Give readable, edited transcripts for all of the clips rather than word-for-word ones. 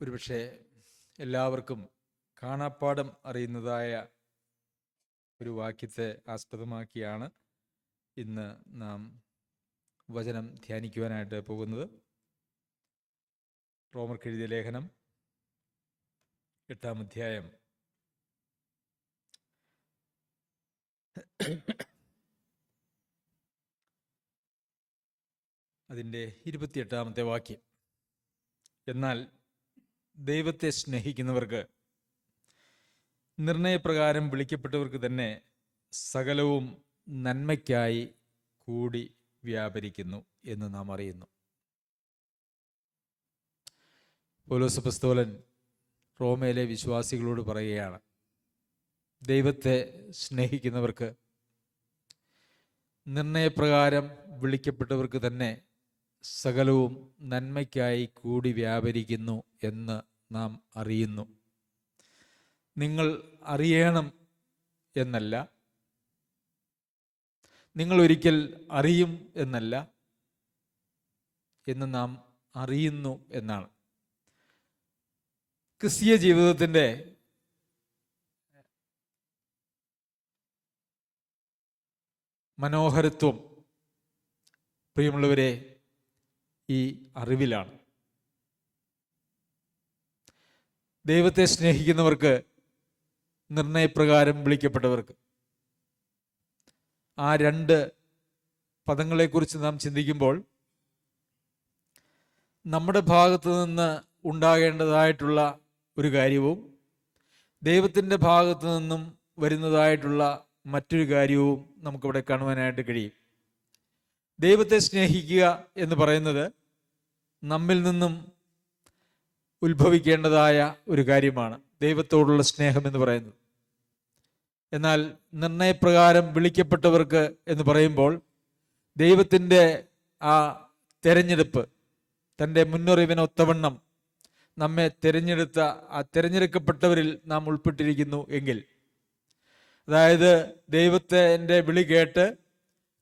ഒരുപക്ഷെ എല്ലാവർക്കും കാണാപ്പാഠം അറിയുന്നതായ ഒരു വാക്യത്തെ ആസ്പദമാക്കിയാണ് ഇന്ന് നാം വചനം ധ്യാനിക്കുവാനായിട്ട് പോകുന്നത്. റോമർക്ക് എഴുതിയ ലേഖനം 8-ാം അധ്യായം അതിൻ്റെ 28-ാമത്തെ വാക്യം. എന്നാൽ ദൈവത്തെ സ്നേഹിക്കുന്നവർക്ക്, നിർണയപ്രകാരം വിളിക്കപ്പെട്ടവർക്ക് തന്നെ സകലവും നന്മയ്ക്കായി കൂടി വ്യാപരിക്കുന്നു എന്ന് നാം അറിയുന്നു. പൗലോസ് അപ്പോസ്തലൻ റോമയിലെ വിശ്വാസികളോട് പറയുകയാണ്, ദൈവത്തെ സ്നേഹിക്കുന്നവർക്ക്, നിർണയപ്രകാരം വിളിക്കപ്പെട്ടവർക്ക് തന്നെ സകലവും നന്മയ്ക്കായി കൂടി വ്യാപരിക്കുന്നു എന്ന് നാം അറിയുന്നു. നിങ്ങൾ അറിയണം എന്നല്ല, നിങ്ങൾ ഒരിക്കൽ അറിയും എന്നല്ല, എന്ന് നാം അറിയുന്നു എന്നാണ്. ക്രിസ്തീയ ജീവിതത്തിൻ്റെ മനോഹരത്വം, പ്രിയമുള്ളവരെ, ഈ അറിവിലാണ്. ദൈവത്തെ സ്നേഹിക്കുന്നവർക്ക്, നിർണയപ്രകാരം വിളിക്കപ്പെട്ടവർക്ക്, ആ രണ്ട് പദങ്ങളെക്കുറിച്ച് നാം ചിന്തിക്കുമ്പോൾ നമ്മുടെ ഭാഗത്തു നിന്ന് ഉണ്ടാകേണ്ടതായിട്ടുള്ള ഒരു കാര്യവും ദൈവത്തിൻ്റെ ഭാഗത്തു നിന്നും വരുന്നതായിട്ടുള്ള മറ്റൊരു കാര്യവും നമുക്കിവിടെ കാണുവാനായിട്ട് കഴിയും. ദൈവത്തെ സ്നേഹിക്കുക എന്ന് പറയുന്നത് നമ്മിൽ നിന്നും ഉത്ഭവിക്കേണ്ടതായ ഒരു കാര്യമാണ്, ദൈവത്തോടുള്ള സ്നേഹം എന്ന് പറയുന്നത്. എന്നാൽ നിർണയപ്രകാരം വിളിക്കപ്പെട്ടവർക്ക് എന്ന് പറയുമ്പോൾ ദൈവത്തിൻ്റെ ആ തെരഞ്ഞെടുപ്പ്, തൻ്റെ മുന്നറിവിനൊത്തവണ്ണം നമ്മെ തിരഞ്ഞെടുത്ത ആ തിരഞ്ഞെടുക്കപ്പെട്ടവരിൽ നാം ഉൾപ്പെട്ടിരിക്കുന്നു എങ്കിൽ, അതായത് ദൈവത്തിൻ്റെ വിളി കേട്ട്,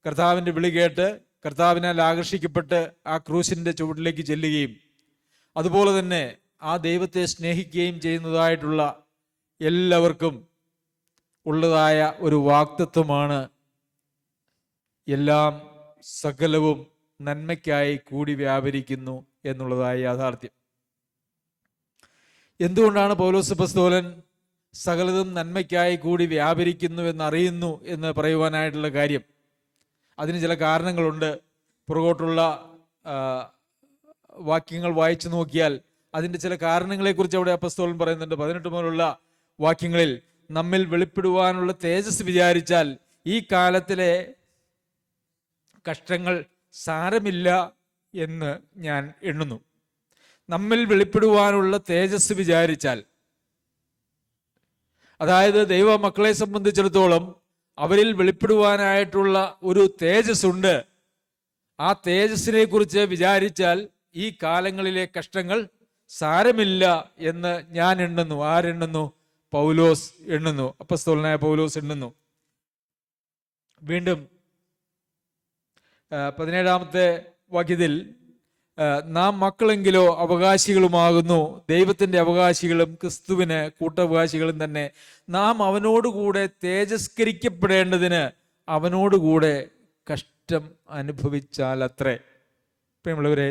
കർത്താവിൻ്റെ വിളി കേട്ട് കർത്താവിനാൽ ആകർഷിക്കപ്പെട്ട് ആ ക്രൂശിൻ്റെ ചുവട്ടിലേക്ക് ചെല്ലുകയും അതുപോലെ തന്നെ ആ ദൈവത്തെ സ്നേഹിക്കുകയും ചെയ്യുന്നതായിട്ടുള്ള എല്ലാവർക്കും ഉള്ളതായ ഒരു വാഗ്ദത്വമാണ് എല്ലാം സകലവും നന്മയ്ക്കായി കൂടി വ്യാപരിക്കുന്നു എന്നുള്ളതായ യാഥാർത്ഥ്യം. എന്തുകൊണ്ടാണ് പൗലോസ് അപ്പോസ്തലൻ സകലതും നന്മയ്ക്കായി കൂടി വ്യാപരിക്കുന്നു എന്നറിയുന്നു എന്ന് പറയുവാനായിട്ടുള്ള കാര്യം? അതിന് ചില കാരണങ്ങളുണ്ട്. പുറകോട്ടുള്ള വാക്യങ്ങൾ വായിച്ചു നോക്കിയാൽ അതിൻ്റെ ചില കാരണങ്ങളെക്കുറിച്ച് അവിടെ അപ്പോസ്തലൻ പറയുന്നുണ്ട്. 18 മുതലുള്ള വാക്യങ്ങളിൽ, നമ്മിൽ വെളിപ്പെടുവാനുള്ള തേജസ് വിചാരിച്ചാൽ ഈ കാലത്തിലെ കഷ്ടങ്ങൾ സാരമില്ല എന്ന് ഞാൻ എണ്ണുന്നു. നമ്മിൽ വെളിപ്പെടുവാനുള്ള തേജസ് വിചാരിച്ചാൽ, അതായത് ദൈവ മക്കളെ സംബന്ധിച്ചിടത്തോളം അവരിൽ വെളിപ്പെടുവാനായിട്ടുള്ള ഒരു തേജസ് ഉണ്ട്. ആ തേജസ്സിനെ കുറിച്ച് വിചാരിച്ചാൽ ഈ കാലങ്ങളിലെ കഷ്ടങ്ങൾ സാരമില്ല എന്ന് ഞാൻ എണ്ണുന്നു. ആരെണ്ണുന്നു? പൗലോസ് എണ്ണുന്നു. അപ്പോസ്തലനായ പൗലോസ് എണ്ണുന്നു. വീണ്ടും 17-ാമത്തെ വാക്യത്തിൽ, നാം മക്കളെങ്കിലോ അവകാശികളുമാകുന്നു, ദൈവത്തിൻ്റെ അവകാശികളും ക്രിസ്തുവിന് കൂട്ടവകാശികളും തന്നെ. നാം അവനോടുകൂടെ തേജസ്കരിക്കപ്പെടേണ്ടതിന് അവനോടുകൂടെ കഷ്ടം അനുഭവിച്ചാലത്രേ. പ്രിയമുള്ളവരെ,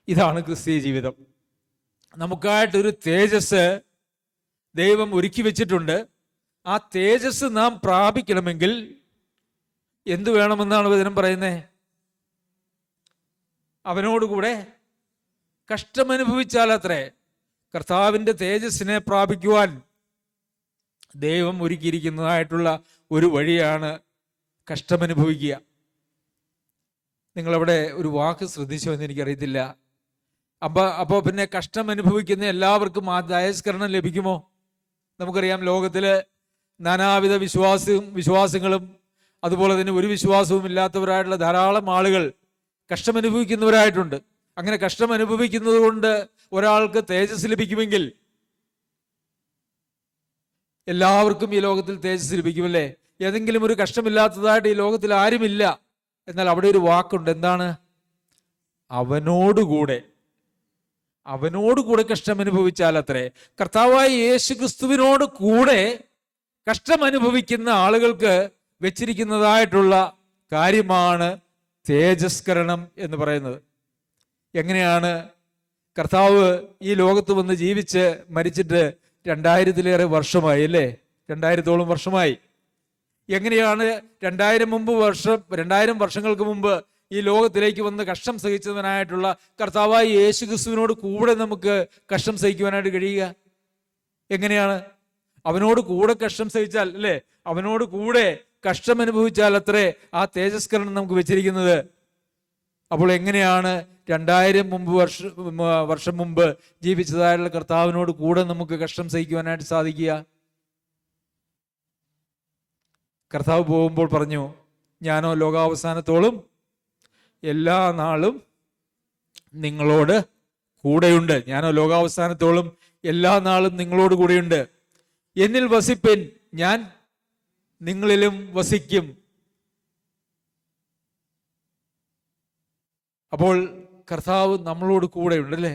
ഇതാണ് ക്രിസ്തീയ ജീവിതം. നമുക്കായിട്ടൊരു തേജസ് ദൈവം ഒരുക്കി വെച്ചിട്ടുണ്ട്. ആ തേജസ് നാം പ്രാപിക്കണമെങ്കിൽ എന്തു വേണമെന്നാണ് വചനം പറയുന്നത്? അവനോടുകൂടെ കഷ്ടമനുഭവിച്ചാലത്രേ. കർത്താവിൻ്റെ തേജസ്സിനെ പ്രാപിക്കുവാൻ ദൈവം ഒരുക്കിയിരിക്കുന്നതായിട്ടുള്ള ഒരു വഴിയാണ് കഷ്ടമനുഭവിക്കുക. നിങ്ങളവിടെ ഒരു വാക്ക് ശ്രദ്ധിച്ചോ എന്ന് എനിക്കറിയത്തില്ല. അപ്പോൾ പിന്നെ കഷ്ടം അനുഭവിക്കുന്ന എല്ലാവർക്കും ആ ദയസ്കരണം ലഭിക്കുമോ? നമുക്കറിയാം, ലോകത്തിൽ നാനാവിധ വിശ്വാസങ്ങളും അതുപോലെ തന്നെ ഒരു വിശ്വാസവും ഇല്ലാത്തവരായിട്ടുള്ള ധാരാളം ആളുകൾ കഷ്ടമനുഭവിക്കുന്നവരായിട്ടുണ്ട്. അങ്ങനെ കഷ്ടമനുഭവിക്കുന്നത് കൊണ്ട് ഒരാൾക്ക് തേജസ് ലഭിക്കുമെങ്കിൽ എല്ലാവർക്കും ഈ ലോകത്തിൽ തേജസ് ലഭിക്കുമല്ലേ? ഏതെങ്കിലും ഒരു കഷ്ടമില്ലാത്തതായിട്ട് ഈ ലോകത്തിൽ ആരുമില്ല. എന്നാൽ അവിടെ ഒരു വാക്കുണ്ട്. എന്താണ്? അവനോടുകൂടെ അവനോട് കൂടെ കഷ്ടം അനുഭവിച്ചാൽ അത്രേ. കർത്താവായ യേശു ക്രിസ്തുവിനോട് കൂടെ കഷ്ടം അനുഭവിക്കുന്ന ആളുകൾക്ക് വെച്ചിരിക്കുന്നതായിട്ടുള്ള കാര്യമാണ് തേജസ്കരണം എന്ന് പറയുന്നത്. എങ്ങനെയാണ്? കർത്താവ് ഈ ലോകത്ത് വന്ന് ജീവിച്ച് മരിച്ചിട്ട് 2000-ലേറെ വർഷമായി അല്ലേ? 2000-ഓളം വർഷമായി. എങ്ങനെയാണ് 2000 വർഷങ്ങൾക്ക് മുമ്പ് ഈ ലോകത്തിലേക്ക് വന്ന് കഷ്ടം സഹിച്ചവനായിട്ടുള്ള കർത്താവായ യേശു ക്രിസ്തുവിനോട് കൂടെ നമുക്ക് കഷ്ടം സഹിക്കുവാനായിട്ട് കഴിയുക? എങ്ങനെയാണ്? അവനോട് കൂടെ കഷ്ടം സഹിച്ചാൽ അല്ലേ, അവനോട് കൂടെ കഷ്ടം അനുഭവിച്ചാൽ അത്രേ ആ തേജസ്കരണം നമുക്ക് വെച്ചിരിക്കുന്നത്. അപ്പോൾ എങ്ങനെയാണ് 2000 വർഷം മുമ്പ് ജീവിച്ചതായുള്ള കർത്താവിനോട് കൂടെ നമുക്ക് കഷ്ടം സഹിക്കുവാനായിട്ട് സാധിക്കുക? കർത്താവ് പോകുമ്പോൾ പറഞ്ഞു, ഞാനോ ലോകാവസാനത്തോളം എല്ലാ നാളും നിങ്ങളോട് കൂടെയുണ്ട്. ഞാനോ ലോകാവസാനത്തോളം എല്ലാ നാളും നിങ്ങളോട് കൂടെയുണ്ട്. എന്നിൽ വസിപ്പിൻ, ഞാൻ നിങ്ങളിലും വസിക്കും. അപ്പോൾ കർത്താവ് നമ്മളോട് കൂടെയുണ്ട് അല്ലേ?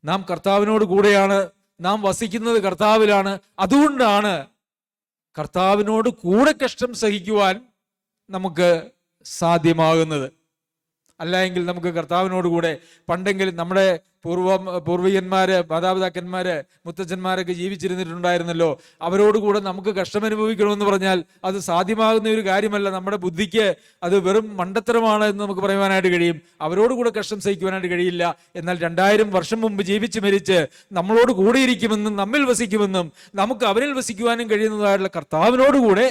നാം കർത്താവിനോട് കൂടെയാണ്, നാം വസിക്കുന്നത് കർത്താവിലാണ്. അതുകൊണ്ടാണ് കർത്താവിനോട് കൂടെ കഷ്ടം സഹിക്കുവാൻ നമുക്ക് സാധ്യമാകുന്നത്. അല്ല എങ്കിൽ നമുക്ക് കർത്താവിനോട് കൂടെ, പണ്ടെങ്കിൽ നമ്മുടെ പൂർവികന്മാര്, മാതാപിതാക്കന്മാര്, മുത്തച്ഛന്മാരൊക്കെ ജീവിച്ചിരുന്നിട്ടുണ്ടായിരുന്നല്ലോ, അവരോടുകൂടെ നമുക്ക് കഷ്ടം അനുഭവിക്കണമെന്ന് പറഞ്ഞാൽ അത് സാധ്യമാകുന്ന ഒരു കാര്യമല്ല. നമ്മുടെ ബുദ്ധിക്ക് അത് വെറും മണ്ടത്തരമാണ് എന്ന് നമുക്ക് പറയുവാനായിട്ട് കഴിയും. അവരോടുകൂടെ കഷ്ടം സഹിക്കുവാനായിട്ട് കഴിയില്ല. എന്നാൽ 2000 വർഷം മുമ്പ് ജീവിച്ച് മരിച്ച് നമ്മളോട് കൂടെ ഇരിക്കുമെന്നും നമ്മിൽ വസിക്കുമെന്നും നമുക്ക് അവരിൽ വസിക്കുവാനും കഴിയുന്നതായിട്ടുള്ള കർത്താവിനോടുകൂടെ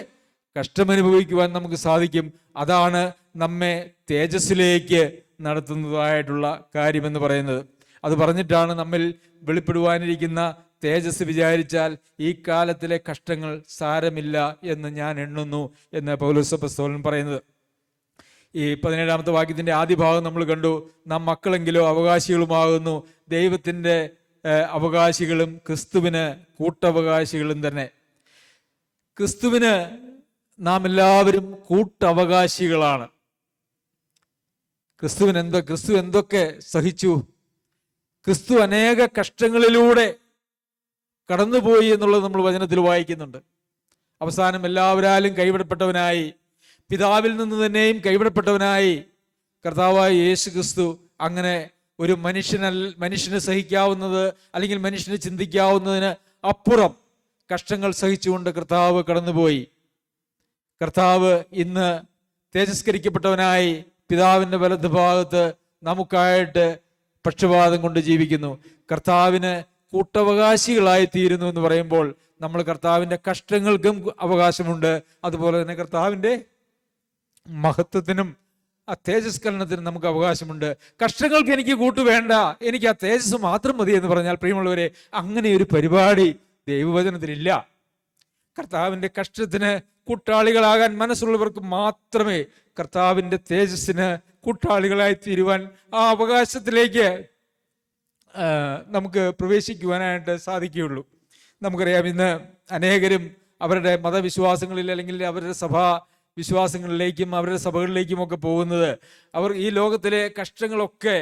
കഷ്ടമനുഭവിക്കുവാൻ നമുക്ക് സാധിക്കും. അതാണ് നമ്മെ തേജസ്സിലേക്ക് നടത്തുന്നതായിട്ടുള്ള കാര്യമെന്ന് പറയുന്നത്. അത് പറഞ്ഞിട്ടാണ് നമ്മിൽ വെളിപ്പെടുവാനിരിക്കുന്ന തേജസ് വിചാരിച്ചാൽ ഈ കാലത്തിലെ കഷ്ടങ്ങൾ സാരമില്ല എന്ന് ഞാൻ എണ്ണുന്നു എന്ന് പൗലോസ് അപ്പോസ്തലൻ പറയുന്നത്. ഈ 17-ാമത്തെ വാക്യത്തിന്റെ ആദ്യ ഭാഗം നമ്മൾ കണ്ടു. നാം മക്കളെങ്കിലോ അവകാശികളുമാകുന്നു, ദൈവത്തിൻ്റെ അവകാശികളും ക്രിസ്തുവിന് കൂട്ടവകാശികളും തന്നെ. ക്രിസ്തുവിന് നാം എല്ലാവരും കൂട്ടവകാശികളാണ്. ക്രിസ്തു എന്തൊക്കെ സഹിച്ചു? ക്രിസ്തു അനേക കഷ്ടങ്ങളിലൂടെ കടന്നുപോയി എന്നുള്ളത് നമ്മൾ വചനത്തിൽ വായിക്കുന്നുണ്ട്. അവസാനം എല്ലാവരാലും കൈവിടപ്പെട്ടവനായി, പിതാവിൽ നിന്ന് തന്നെയും കൈവിടപ്പെട്ടവനായി കർത്താവായ യേശു ക്രിസ്തു അങ്ങനെ ഒരു മനുഷ്യന് സഹിക്കാവുന്നത് അല്ലെങ്കിൽ മനുഷ്യന് ചിന്തിക്കാവുന്നതിന് അപ്പുറം കഷ്ടങ്ങൾ സഹിച്ചുകൊണ്ട് കർത്താവ് കടന്നുപോയി. കർത്താവ് ഇന്ന് തേജസ്കരിക്കപ്പെട്ടവനായി പിതാവിൻ്റെ വലത് ഭാഗത്ത് നമുക്കായിട്ട് പക്ഷപാതം കൊണ്ട് ജീവിക്കുന്നു. കർത്താവിന് കൂട്ടവകാശികളായി തീരുന്നു എന്ന് പറയുമ്പോൾ നമ്മൾ കർത്താവിൻ്റെ കഷ്ടങ്ങൾക്കും അവകാശമുണ്ട്. അതുപോലെ തന്നെ കർത്താവിൻ്റെ മഹത്വത്തിനും ആ തേജസ്കരണത്തിനും നമുക്ക് അവകാശമുണ്ട്. കഷ്ടങ്ങൾക്ക് എനിക്ക് കൂട്ടുവേണ്ട, എനിക്ക് ആ തേജസ് മാത്രം മതി എന്ന് പറഞ്ഞാൽ, പ്രിയമുള്ളവരെ, അങ്ങനെ ഒരു പരിപാടി ദൈവവചനത്തിലില്ല. കർത്താവിൻ്റെ കഷ്ടത്തിന് കൂട്ടാളികളാകാൻ മനസ്സുള്ളവർക്ക് മാത്രമേ കർത്താവിൻ്റെ തേജസ്സിന് കൂട്ടാളികളായി തീരുവാൻ ആ അവകാശത്തിലേക്ക് നമുക്ക് പ്രവേശിക്കുവാനായിട്ട് സാധിക്കുകയുള്ളൂ. നമുക്കറിയാം, ഇന്ന് അനേകരും അവരുടെ മതവിശ്വാസങ്ങളിൽ അല്ലെങ്കിൽ അവരുടെ സഭാ വിശ്വാസങ്ങളിലേക്കും അവരുടെ സഭകളിലേക്കും ഒക്കെ പോകുന്നത് അവർ ഈ ലോകത്തിലെ കഷ്ടങ്ങളൊക്കെ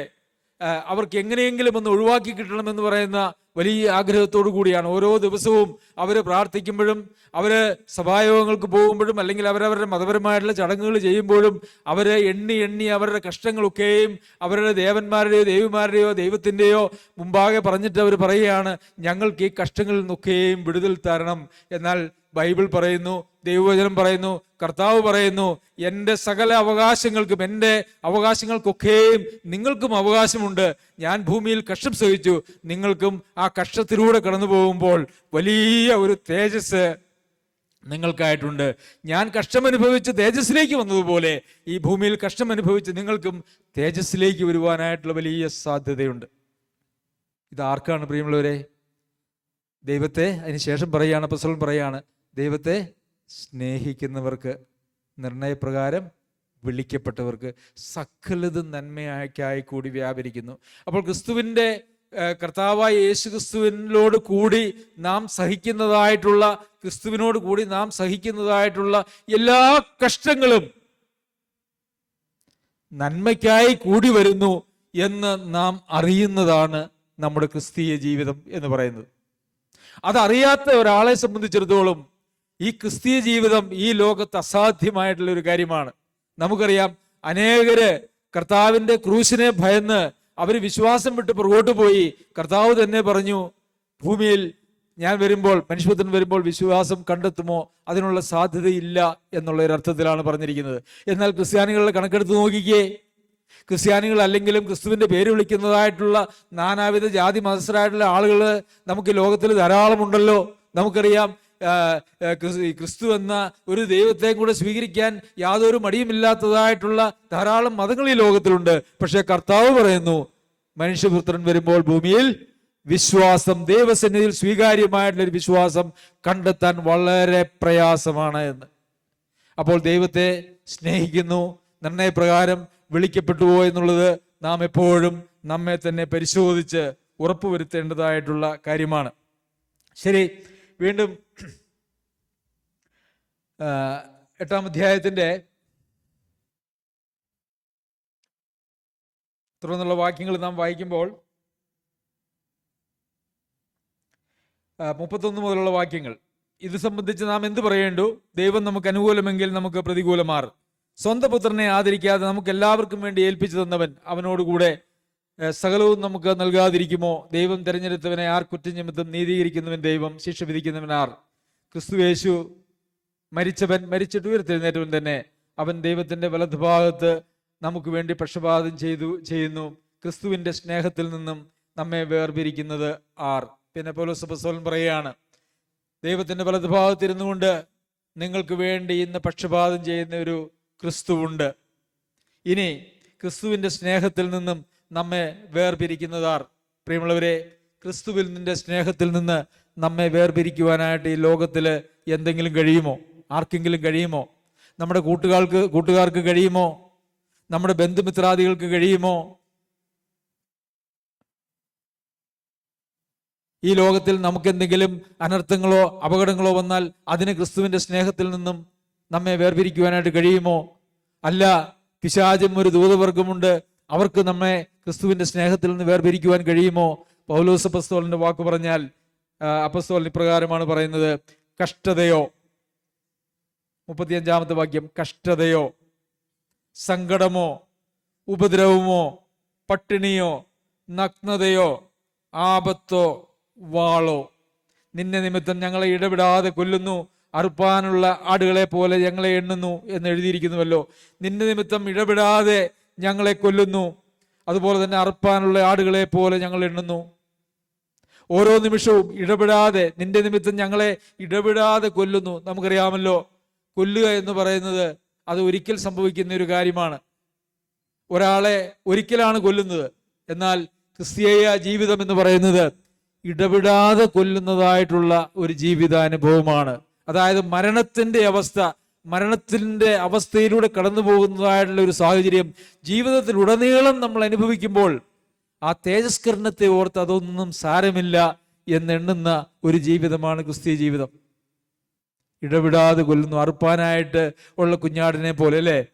അവർക്ക് എങ്ങനെയെങ്കിലും ഒന്ന് ഒഴിവാക്കി കിട്ടണമെന്ന് പറയുന്ന വലിയ ആഗ്രഹത്തോടു കൂടിയാണ്. ഓരോ ദിവസവും അവർ പ്രാർത്ഥിക്കുമ്പോഴും അവർ സഭായോഗങ്ങൾക്ക് പോകുമ്പോഴും അല്ലെങ്കിൽ അവരവരുടെ മതപരമായിട്ടുള്ള ചടങ്ങുകൾ ചെയ്യുമ്പോഴും അവർ എണ്ണി അവരുടെ കഷ്ടങ്ങളൊക്കെയും അവരുടെ ദേവന്മാരുടെയോ ദേവിമാരുടെയോ ദൈവത്തിൻ്റെയോ മുമ്പാകെ പറഞ്ഞിട്ട് അവർ പറയുകയാണ്, ഞങ്ങൾക്ക് ഈ കഷ്ടങ്ങളിൽ നിന്നൊക്കെയും വിടുതൽ തരണം. എന്നാൽ ബൈബിൾ പറയുന്നു, ദൈവവചനം പറയുന്നു, കർത്താവ് പറയുന്നു, എൻ്റെ സകല അവകാശങ്ങൾക്കും, എൻ്റെ അവകാശങ്ങൾക്കൊക്കെയും നിങ്ങൾക്കും അവകാശമുണ്ട്. ഞാൻ ഭൂമിയിൽ കഷ്ടം സഹിച്ചു, നിങ്ങൾക്കും ആ കഷ്ടത്തിലൂടെ കടന്നു പോകുമ്പോൾ വലിയ ഒരു തേജസ് നിങ്ങൾക്കായിട്ടുണ്ട്. ഞാൻ കഷ്ടമനുഭവിച്ച് തേജസ്സിലേക്ക് വന്നതുപോലെ ഈ ഭൂമിയിൽ കഷ്ടമനുഭവിച്ച് നിങ്ങൾക്കും തേജസ്സിലേക്ക് വരുവാനായിട്ടുള്ള വലിയ സാധ്യതയുണ്ട്. ഇതാർക്കാണ് പ്രിയമുള്ളവരെ? ദൈവത്തെ, അതിനുശേഷം പറയുകയാണ്, അപ്പോസ്തലൻ പറയുകയാണ്, ദൈവത്തെ സ്നേഹിക്കുന്നവർക്ക്, നിർണയപ്രകാരം വിളിക്കപ്പെട്ടവർക്ക് സകലതും നന്മയായി കൂടി വ്യാപരിക്കുന്നു. അപ്പോൾ ക്രിസ്തുവിൻ്റെ കർത്താവായ യേശു ക്രിസ്തുവിനോട് കൂടി നാം സഹിക്കുന്നതായിട്ടുള്ള, ക്രിസ്തുവിനോട് കൂടി നാം സഹിക്കുന്നതായിട്ടുള്ള എല്ലാ കഷ്ടങ്ങളും നന്മയ്ക്കായി കൂടി വരുന്നു എന്ന് നാം അറിയുന്നതാണ് നമ്മുടെ ക്രിസ്തീയ ജീവിതം എന്ന് പറയുന്നത്. അതറിയാത്ത ഒരാളെ സംബന്ധിച്ചിടത്തോളം ഈ ക്രിസ്തീയ ജീവിതം ഈ ലോകത്ത് അസാധ്യമായിട്ടുള്ള ഒരു കാര്യമാണ്. നമുക്കറിയാം, അനേകര് കർത്താവിന്റെ ക്രൂശിനെ ഭയന്ന് അവർ വിശ്വാസം വിട്ട് പുറകോട്ട് പോയി. കർത്താവ് തന്നെ പറഞ്ഞു, ഭൂമിയിൽ ഞാൻ വരുമ്പോൾ, മനുഷ്യപുത്രൻ വരുമ്പോൾ വിശ്വാസം കണ്ടെത്തുമോ? അതിനുള്ള സാധ്യതയില്ല എന്നുള്ള ഒരു അർത്ഥത്തിലാണ് പറഞ്ഞിരിക്കുന്നത്. എന്നാൽ ക്രിസ്ത്യാനികളുടെ കണക്കെടുത്ത് നോക്കിക്കേ, ക്രിസ്ത്യാനികൾ അല്ലെങ്കിലും ക്രിസ്തുവിന്റെ പേര് വിളിക്കുന്നതായിട്ടുള്ള നാനാവിധ ജാതി മതസ്ഥരായിട്ടുള്ള ആളുകൾ നമുക്ക് ലോകത്തിൽ ധാരാളമുണ്ടല്ലോ. നമുക്കറിയാം, ക്രിസ്തു എന്ന ഒരു ദൈവത്തെ കൂടെ സ്വീകരിക്കാൻ യാതൊരു മടിയുമില്ലാത്തതായിട്ടുള്ള ധാരാളം മതങ്ങൾ ഈ ലോകത്തിലുണ്ട്. പക്ഷെ കർത്താവ് പറയുന്നു, മനുഷ്യപുത്രൻ വരുമ്പോൾ ഭൂമിയിൽ വിശ്വാസം, ദൈവസന്നിധിയിൽ സ്വീകാര്യമായിട്ടുള്ള ഒരു വിശ്വാസം കണ്ടെത്താൻ വളരെ പ്രയാസമാണ് എന്ന്. അപ്പോൾ ദൈവത്തെ സ്നേഹിക്കുന്നു, നിർണയപ്രകാരം വിളിക്കപ്പെട്ടുവോ എന്നുള്ളത് നാം എപ്പോഴും നമ്മെ തന്നെ പരിശോധിച്ച് ഉറപ്പുവരുത്തേണ്ടതായിട്ടുള്ള കാര്യമാണ്. ശരി, വീണ്ടും 8-ാം അധ്യായത്തിന്റെ തുടർന്നുള്ള വാക്യങ്ങൾ നാം വായിക്കുമ്പോൾ 31 മുതലുള്ള വാക്യങ്ങൾ, ഇത് സംബന്ധിച്ച് നാം എന്ത് പറയേണ്ടു? ദൈവം നമുക്ക് അനുകൂലമെങ്കിൽ നമുക്ക് പ്രതികൂലമാർ. സ്വന്തം പുത്രനെ ആദരിക്കാതെ നമുക്ക് എല്ലാവർക്കും വേണ്ടി ഏൽപ്പിച്ചു തന്നവൻ അവനോടുകൂടെ സകലവും നമുക്ക് നൽകാതിരിക്കുമോ? ദൈവം തെരഞ്ഞെടുത്തവനെ ആർ കുറ്റം നിമിത്തം നീതീകരിക്കുന്നവൻ ദൈവം, ശിക്ഷ വിധിക്കുന്നവൻ ആർ? ക്രിസ്തുയേശു മരിച്ചവൻ, മരിച്ചിട്ട് ഉയർത്തെഴുന്നേറ്റവൻ തന്നെ. അവൻ ദൈവത്തിന്റെ വലതുഭാഗത്ത് നമുക്ക് വേണ്ടി പക്ഷപാതം ചെയ്യുന്നു. ക്രിസ്തുവിന്റെ സ്നേഹത്തിൽ നിന്നും നമ്മെ വേർപിരിക്കുന്നത് ആർ? പിന്നെ പൗലോസ് അപ്പോസ്തലൻ പറയുകയാണ്, ദൈവത്തിന്റെ വലതുഭാഗത്തിരുന്നു കൊണ്ട് നിങ്ങൾക്ക് വേണ്ടി ഇന്ന് പക്ഷപാതം ചെയ്യുന്ന ഒരു ക്രിസ്തുവുണ്ട്. ഇനി ക്രിസ്തുവിന്റെ സ്നേഹത്തിൽ നിന്നും നമ്മെ വേർപിരിക്കുന്നതാർ? പ്രിയമുള്ളവരെ, ക്രിസ്തുവിന്റെ സ്നേഹത്തിൽ നിന്ന് നമ്മെ വേർപിരിക്കുവാനായിട്ട് ഈ ലോകത്തില് എന്തെങ്കിലും കഴിയുമോ? ആർക്കെങ്കിലും കഴിയുമോ? നമ്മുടെ കൂട്ടുകാർക്ക് കഴിയുമോ? നമ്മുടെ ബന്ധുമിത്രാദികൾക്ക് കഴിയുമോ? ഈ ലോകത്തിൽ നമുക്കെന്തെങ്കിലും അനർത്ഥങ്ങളോ അപകടങ്ങളോ വന്നാൽ അതിന് ക്രിസ്തുവിന്റെ സ്നേഹത്തിൽ നിന്നും നമ്മെ വേർപിരിക്കുവാനായിട്ട് കഴിയുമോ? അല്ല, പിശാചും ഒരു ദൂതവർഗമുണ്ട്, അവർക്ക് നമ്മെ ക്രിസ്തുവിന്റെ സ്നേഹത്തിൽ നിന്ന് വേർപിരിക്കുവാൻ കഴിയുമോ? പൗലോസ് അപ്പോസ്തലന്റെ വാക്ക് പറഞ്ഞാൽ അപ്പോസ്തലൻ ഇപ്രകാരമാണ് പറയുന്നത്, കഷ്ടതയോ, 35-ാമത്തെ വാക്യം, കഷ്ടതയോ, സങ്കടമോ, ഉപദ്രവമോ, പട്ടിണിയോ, നഗ്നതയോ, ആപത്തോ, വാളോ നിന്നെ നിമിത്തം ഞങ്ങളെ ഇടപെടാതെ കൊല്ലുന്നു, അറുപ്പാനുള്ള ആടുകളെ പോലെ ഞങ്ങളെ എണ്ണുന്നു എന്ന് എഴുതിയിരിക്കുന്നുവല്ലോ. നിന്റെ നിമിത്തം ഇടപെടാതെ ഞങ്ങളെ കൊല്ലുന്നു, അതുപോലെ തന്നെ അറുപ്പാനുള്ള ആടുകളെ പോലെ ഞങ്ങൾ എണ്ണുന്നു. ഓരോ നിമിഷവും ഇടപെടാതെ, നിന്റെ നിമിത്തം ഞങ്ങളെ ഇടപെടാതെ കൊല്ലുന്നു. നമുക്കറിയാമല്ലോ, കൊല്ലുക എന്ന് പറയുന്നത് അത് ഒരിക്കൽ സംഭവിക്കുന്ന ഒരു കാര്യമാണ്. ഒരാളെ ഒരിക്കലാണ് കൊല്ലുന്നത്. എന്നാൽ ക്രിസ്തീയ ജീവിതം എന്ന് പറയുന്നത് ഇടപെടാതെ കൊല്ലുന്നതായിട്ടുള്ള ഒരു ജീവിതാനുഭവമാണ്. അതായത് മരണത്തിന്റെ അവസ്ഥയിലൂടെ കടന്നു പോകുന്നതായിട്ടുള്ള ഒരു സാഹചര്യം ജീവിതത്തിലുടനീളം നമ്മൾ അനുഭവിക്കുമ്പോൾ ആ തേജസ്കരണത്തെ ഓർത്ത് അതൊന്നും സാരമില്ല എന്നെണ്ണുന്ന ഒരു ജീവിതമാണ് ക്രിസ്തീയ ജീവിതം. ഇടപെടാതെ കൊല്ലുന്നു, അറുപ്പാനായിട്ട് ഉള്ള കുഞ്ഞാടിനെ പോലെ, അല്ലേ?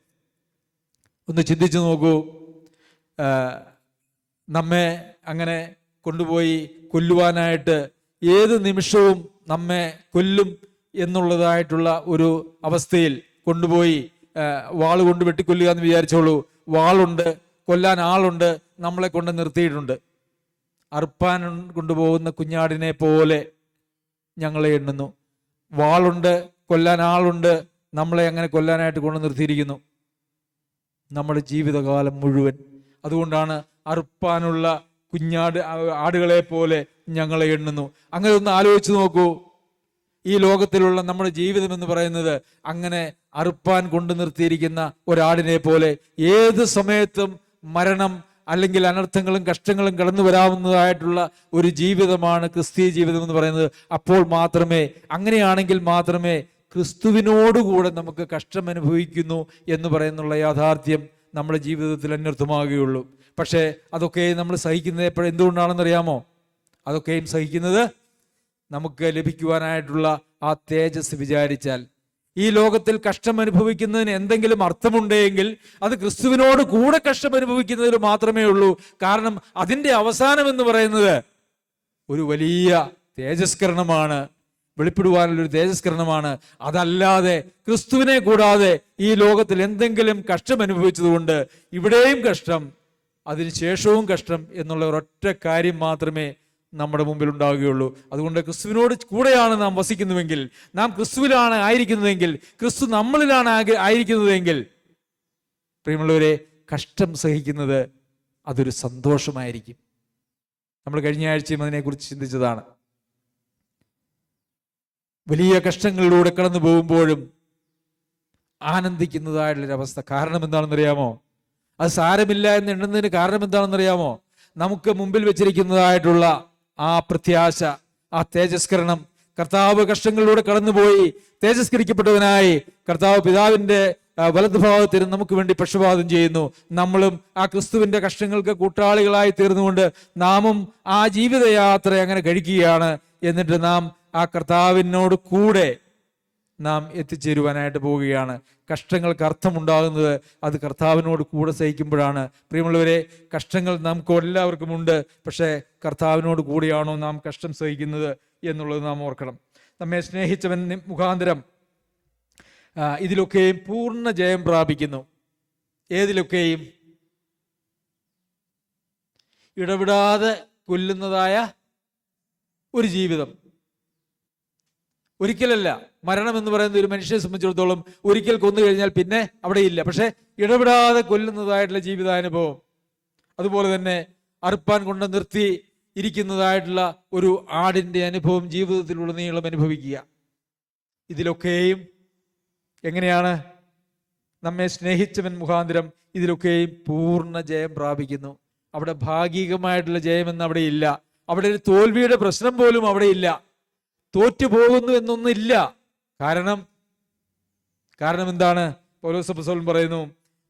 ഒന്ന് ചിന്തിച്ചു നോക്കൂ. നമ്മെ അങ്ങനെ കൊണ്ടുപോയി കൊല്ലുവാനായിട്ട് ഏത് നിമിഷവും നമ്മെ കൊല്ലും എന്നുള്ളതായിട്ടുള്ള ഒരു അവസ്ഥയിൽ കൊണ്ടുപോയി വാളുകൊണ്ട് വെട്ടിക്കൊല്ലുക എന്ന് വിചാരിച്ചോളൂ. വാളുണ്ട്, കൊല്ലാൻ ആളുണ്ട്, നമ്മളെ കൊണ്ട് നിർത്തിയിട്ടുണ്ട്. അറുപ്പാൻ കൊണ്ടുപോകുന്ന കുഞ്ഞാടിനെ പോലെ ഞങ്ങളെ എണ്ണുന്നു. വാളുണ്ട്, കൊല്ലാൻ ആളുണ്ട്, നമ്മളെ അങ്ങനെ കൊല്ലാനായിട്ട് കൊണ്ട് നിർത്തിയിരിക്കുന്നു നമ്മുടെ ജീവിതകാലം മുഴുവൻ. അതുകൊണ്ടാണ് അറുപ്പാനുള്ള ആടുകളെ പോലെ ഞങ്ങളെ എണ്ണുന്നു. അങ്ങനെ ഒന്ന് ആലോചിച്ച് നോക്കൂ. ഈ ലോകത്തിലുള്ള നമ്മുടെ ജീവിതം എന്ന് പറയുന്നത് അങ്ങനെ അറുപ്പാൻ കൊണ്ടു നിർത്തിയിരിക്കുന്ന ഒരാടിനെ പോലെ ഏത് സമയത്തും മരണം അല്ലെങ്കിൽ അനർത്ഥങ്ങളും കഷ്ടങ്ങളും കടന്നു വരാവുന്നതായിട്ടുള്ള ഒരു ജീവിതമാണ് ക്രിസ്തീയ ജീവിതം എന്ന് പറയുന്നത്. അപ്പോൾ മാത്രമേ, അങ്ങനെയാണെങ്കിൽ മാത്രമേ ക്രിസ്തുവിനോടുകൂടെ നമുക്ക് കഷ്ടം അനുഭവിക്കുന്നു എന്ന് പറയുന്നുള്ള യാഥാർത്ഥ്യം നമ്മുടെ ജീവിതത്തിൽ അന്വർത്ഥമാകുകയുള്ളൂ. പക്ഷേ അതൊക്കെ നമ്മൾ സഹിക്കുന്നത് എന്തുകൊണ്ടാണെന്നറിയാമോ? അതൊക്കെയും സഹിക്കുന്നത് നമുക്ക് ലഭിക്കുവാനായിട്ടുള്ള ആ തേജസ് വിചാരിച്ചാൽ. ഈ ലോകത്തിൽ കഷ്ടം അനുഭവിക്കുന്നതിന് എന്തെങ്കിലും അർത്ഥമുണ്ടെങ്കിൽ അത് ക്രിസ്തുവിനോട് കൂടെ കഷ്ടം അനുഭവിക്കുന്നതിൽ മാത്രമേ ഉള്ളൂ. കാരണം അതിൻ്റെ അവസാനം എന്ന് പറയുന്നത് ഒരു വലിയ തേജസ്കരണമാണ്, വെളിപ്പെടുവാനുള്ളൊരു തേജസ്കരണമാണ്. അതല്ലാതെ ക്രിസ്തുവിനെ കൂടാതെ ഈ ലോകത്തിൽ എന്തെങ്കിലും കഷ്ടം അനുഭവിച്ചതുകൊണ്ട് ഇവിടെയും കഷ്ടം, അതിനുശേഷവും കഷ്ടം എന്നുള്ള ഒരൊറ്റ കാര്യം മാത്രമേ നമ്മുടെ മുമ്പിൽ ഉണ്ടാവുകയുള്ളൂ. അതുകൊണ്ട് ക്രിസ്തുവിനോട് കൂടെയാണ് നാം വസിക്കുന്നുവെങ്കിൽ, നാം ക്രിസ്തുവിലാണ് ആയിരിക്കുന്നതെങ്കിൽ, ക്രിസ്തു നമ്മളിലാണ് ആയിരിക്കുന്നതെങ്കിൽ, പ്രിയമുള്ളവരെ, കഷ്ടം സഹിക്കുന്നത് അതൊരു സന്തോഷമായിരിക്കും. നമ്മൾ കഴിഞ്ഞ ആഴ്ചയും അതിനെക്കുറിച്ച് ചിന്തിച്ചതാണ്. വലിയ കഷ്ടങ്ങളിലൂടെ കടന്നു പോകുമ്പോഴും ആനന്ദിക്കുന്നതായിട്ടുള്ളൊരവസ്ഥ. കാരണം എന്താണെന്നറിയാമോ? അത് സാരമില്ല എന്ന് എണ്ണുന്നതിന് കാരണം എന്താണെന്നറിയാമോ? നമുക്ക് മുമ്പിൽ വെച്ചിരിക്കുന്നതായിട്ടുള്ള ആ പ്രത്യാശ, ആ തേജസ്കരണം. കർത്താവ് കഷ്ടങ്ങളിലൂടെ കടന്നുപോയി തേജസ്കരിക്കപ്പെട്ടവനായി കർത്താവ് പിതാവിന്റെ വലതുഭാഗത്തിന് നമുക്ക് വേണ്ടി പക്ഷപാതം ചെയ്യുന്നു. നമ്മളും ആ ക്രിസ്തുവിന്റെ കഷ്ടങ്ങൾക്ക് കൂട്ടാളികളായി തീർന്നുകൊണ്ട് നാമും ആ ജീവിതയാത്ര അങ്ങനെ കഴിക്കുകയാണ്. എന്നിട്ട് നാം ആ കർത്താവിനോട് കൂടെ നാം എത്തിച്ചേരുവാനായിട്ട് പോവുകയാണ്. കഷ്ടങ്ങൾക്ക് അർത്ഥമുണ്ടാകുന്നത് അത് കർത്താവിനോട് കൂടെ സഹിക്കുമ്പോഴാണ്. പ്രിയമുള്ളവരെ, കഷ്ടങ്ങൾ നമുക്ക് എല്ലാവർക്കും ഉണ്ട്. പക്ഷേ കർത്താവിനോട് കൂടിയാണോ നാം കഷ്ടം സഹിക്കുന്നത് എന്നുള്ളത് നാം ഓർക്കണം. നമ്മെ സ്നേഹിച്ചവൻ മുഖാന്തരം ഇതിലൊക്കെയും പൂർണ്ണ ജയം പ്രാപിക്കുന്നു. ഏതിലൊക്കെയും? ഇടവിടാതെ കൊല്ലുന്നതായ ഒരു ജീവിതം. ഒരിക്കലല്ല, മരണം എന്ന് പറയുന്നത് ഒരു മനുഷ്യനെ സംബന്ധിച്ചിടത്തോളം ഒരിക്കൽ കൊന്നു കഴിഞ്ഞാൽ പിന്നെ അവിടെ ഇല്ല. പക്ഷെ ഇടപെടാതെ കൊല്ലുന്നതായിട്ടുള്ള ജീവിതാനുഭവം, അതുപോലെ തന്നെ അറുപ്പാൻ കൊണ്ട് നിർത്തി ഇരിക്കുന്നതായിട്ടുള്ള ഒരു ആടിന്റെ അനുഭവം ജീവിതത്തിലുടനീളം അനുഭവിക്കുക. ഇതിലൊക്കെയും എങ്ങനെയാണ്? നമ്മെ സ്നേഹിച്ചവൻ മുഖാന്തരം ഇതിലൊക്കെയും പൂർണ്ണ ജയം പ്രാപിക്കുന്നു. അവിടെ ഭാഗികമായിട്ടുള്ള ജയമെന്ന് അവിടെ ഇല്ല. അവിടെ ഒരു തോൽവിയുടെ പ്രശ്നം പോലും അവിടെ ഇല്ല. തോറ്റുപോകുന്നു എന്നൊന്നില്ല. കാരണം എന്താണ്? പൗലോസ് അപ്പോസ്തലൻ പറയുന്നു,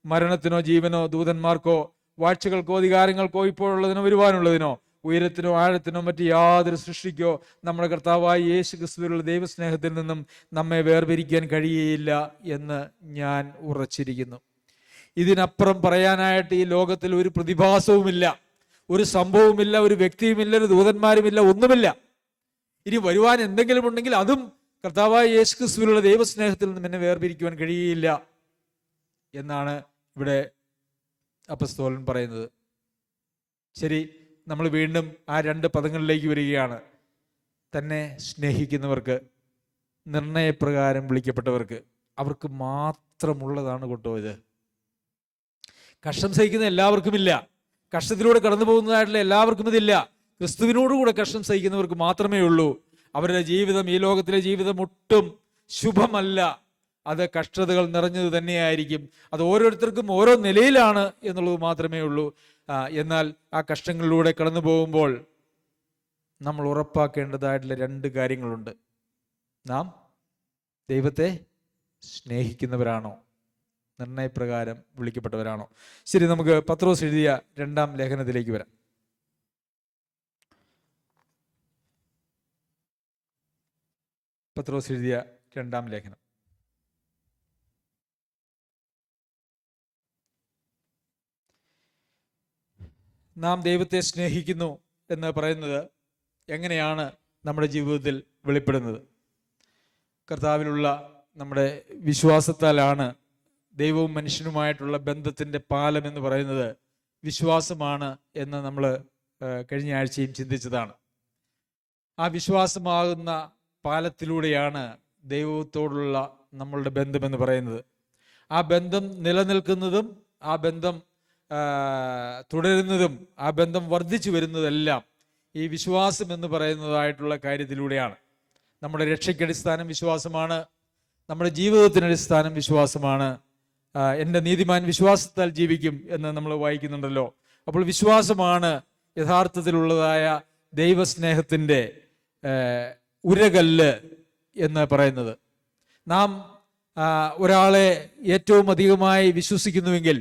മരണത്തിനോ ജീവനോ ദൂതന്മാർക്കോ വാഴ്ചകൾക്കോ അധികാരങ്ങൾക്കോ ഇപ്പോഴുള്ളതിനോ വരുവാനുള്ളതിനോ ഉയരത്തിനോ ആഴത്തിനോ മറ്റ് യാതൊരു സൃഷ്ടിക്കോ നമ്മുടെ കർത്താവായ യേശു ക്രിസ്തുവിലുള്ള ദൈവസ്നേഹത്തിൽ നിന്നും നമ്മെ വേർപിരിക്കാൻ കഴിയുകയില്ല എന്ന് ഞാൻ ഉറച്ചിരിക്കുന്നു. ഇതിനപ്പുറം പറയാനായിട്ട് ഈ ലോകത്തിൽ ഒരു പ്രതിഭാസവുമില്ല, ഒരു സംഭവവുമില്ല, ഒരു വ്യക്തിയുമില്ല, ഒരു ദൂതന്മാരുമില്ല, ഒന്നുമില്ല. ഇനി വരുവാൻ എന്തെങ്കിലും ഉണ്ടെങ്കിൽ അതും കർത്താവായ യേശു ക്രിസ്തുവിലുള്ള ദൈവസ്നേഹത്തിൽ നിന്നും എന്നെ വേർപിരിക്കുവാൻ കഴിയുകയില്ല എന്നാണ് ഇവിടെ അപ്പോസ്തലൻ പറയുന്നത്. ശരി, നമ്മൾ വീണ്ടും ആ രണ്ട് പദങ്ങളിലേക്ക് വരികയാണ്. തന്നെ സ്നേഹിക്കുന്നവർക്ക്, നിർണയപ്രകാരം വിളിക്കപ്പെട്ടവർക്ക്, അവർക്ക് മാത്രമുള്ളതാണ് കേട്ടോ ഇത്. കഷ്ടം സഹിക്കുന്ന എല്ലാവർക്കുമില്ല, കഷ്ടത്തിലൂടെ കടന്നു പോകുന്നതായിട്ടുള്ള എല്ലാവർക്കും ഇതില്ല. ക്രിസ്തുവിനോടുകൂടെ കഷ്ടം സഹിക്കുന്നവർക്ക് മാത്രമേ ഉള്ളൂ. അവരുടെ ജീവിതം, ഈ ലോകത്തിലെ ജീവിതം ഒട്ടും ശുഭമല്ല. അത് കഷ്ടതകൾ നിറഞ്ഞത് തന്നെയായിരിക്കും. അത് ഓരോരുത്തർക്കും ഓരോ നിലയിലാണ് എന്നുള്ളത് മാത്രമേ ഉള്ളൂ. എന്നാൽ ആ കഷ്ടങ്ങളിലൂടെ കടന്നു പോകുമ്പോൾ നമ്മൾ ഉറപ്പാക്കേണ്ടതായിട്ടുള്ള രണ്ട് കാര്യങ്ങളുണ്ട്. നാം ദൈവത്തെ സ്നേഹിക്കുന്നവരാണോ, നിർണയപ്രകാരം വിളിക്കപ്പെട്ടവരാണോ? ശരി, നമുക്ക് പത്രോസ് എഴുതിയ 2-ാം ലേഖനത്തിലേക്ക് വരാം. പത്രോസ് എഴുതിയ 2-ാം ലേഖനം. നാം ദൈവത്തെ സ്നേഹിക്കുന്നു എന്ന് പറയുന്നത് എങ്ങനെയാണ് നമ്മുടെ ജീവിതത്തിൽ വെളിപ്പെടുന്നത്? കർത്താവിലുള്ള നമ്മുടെ വിശ്വാസത്താലാണ്. ദൈവവും മനുഷ്യനുമായിട്ടുള്ള ബന്ധത്തിൻ്റെ പാലം എന്ന് പറയുന്നത് വിശ്വാസമാണ് എന്ന് നമ്മൾ കഴിഞ്ഞ ആഴ്ചയും ചിന്തിച്ചതാണ്. ആ വിശ്വാസമാകുന്ന പാലത്തിലൂടെയാണ് ദൈവത്തോടുള്ള നമ്മളുടെ ബന്ധമെന്ന് പറയുന്നത്. ആ ബന്ധം നിലനിൽക്കുന്നതും ആ ബന്ധം തുടരുന്നതും ആ ബന്ധം വർദ്ധിച്ചു വരുന്നതെല്ലാം ഈ വിശ്വാസം എന്ന് പറയുന്നതായിട്ടുള്ള കാര്യത്തിലൂടെയാണ്. നമ്മുടെ രക്ഷയ്ക്കടിസ്ഥാനം വിശ്വാസമാണ്. നമ്മുടെ ജീവിതത്തിനടിസ്ഥാനം വിശ്വാസമാണ്. എൻ്റെ നീതിമാൻ വിശ്വാസത്താൽ ജീവിക്കും എന്ന് നമ്മൾ വായിക്കുന്നുണ്ടല്ലോ. അപ്പോൾ വിശ്വാസമാണ് യഥാർത്ഥത്തിലുള്ളതായ ദൈവസ്നേഹത്തിൻ്റെ ഉരകല്ല് എന്ന് പറയുന്നത്. നാം ഒരാളെ ഏറ്റവും അധികമായി വിശ്വസിക്കുന്നുവെങ്കിൽ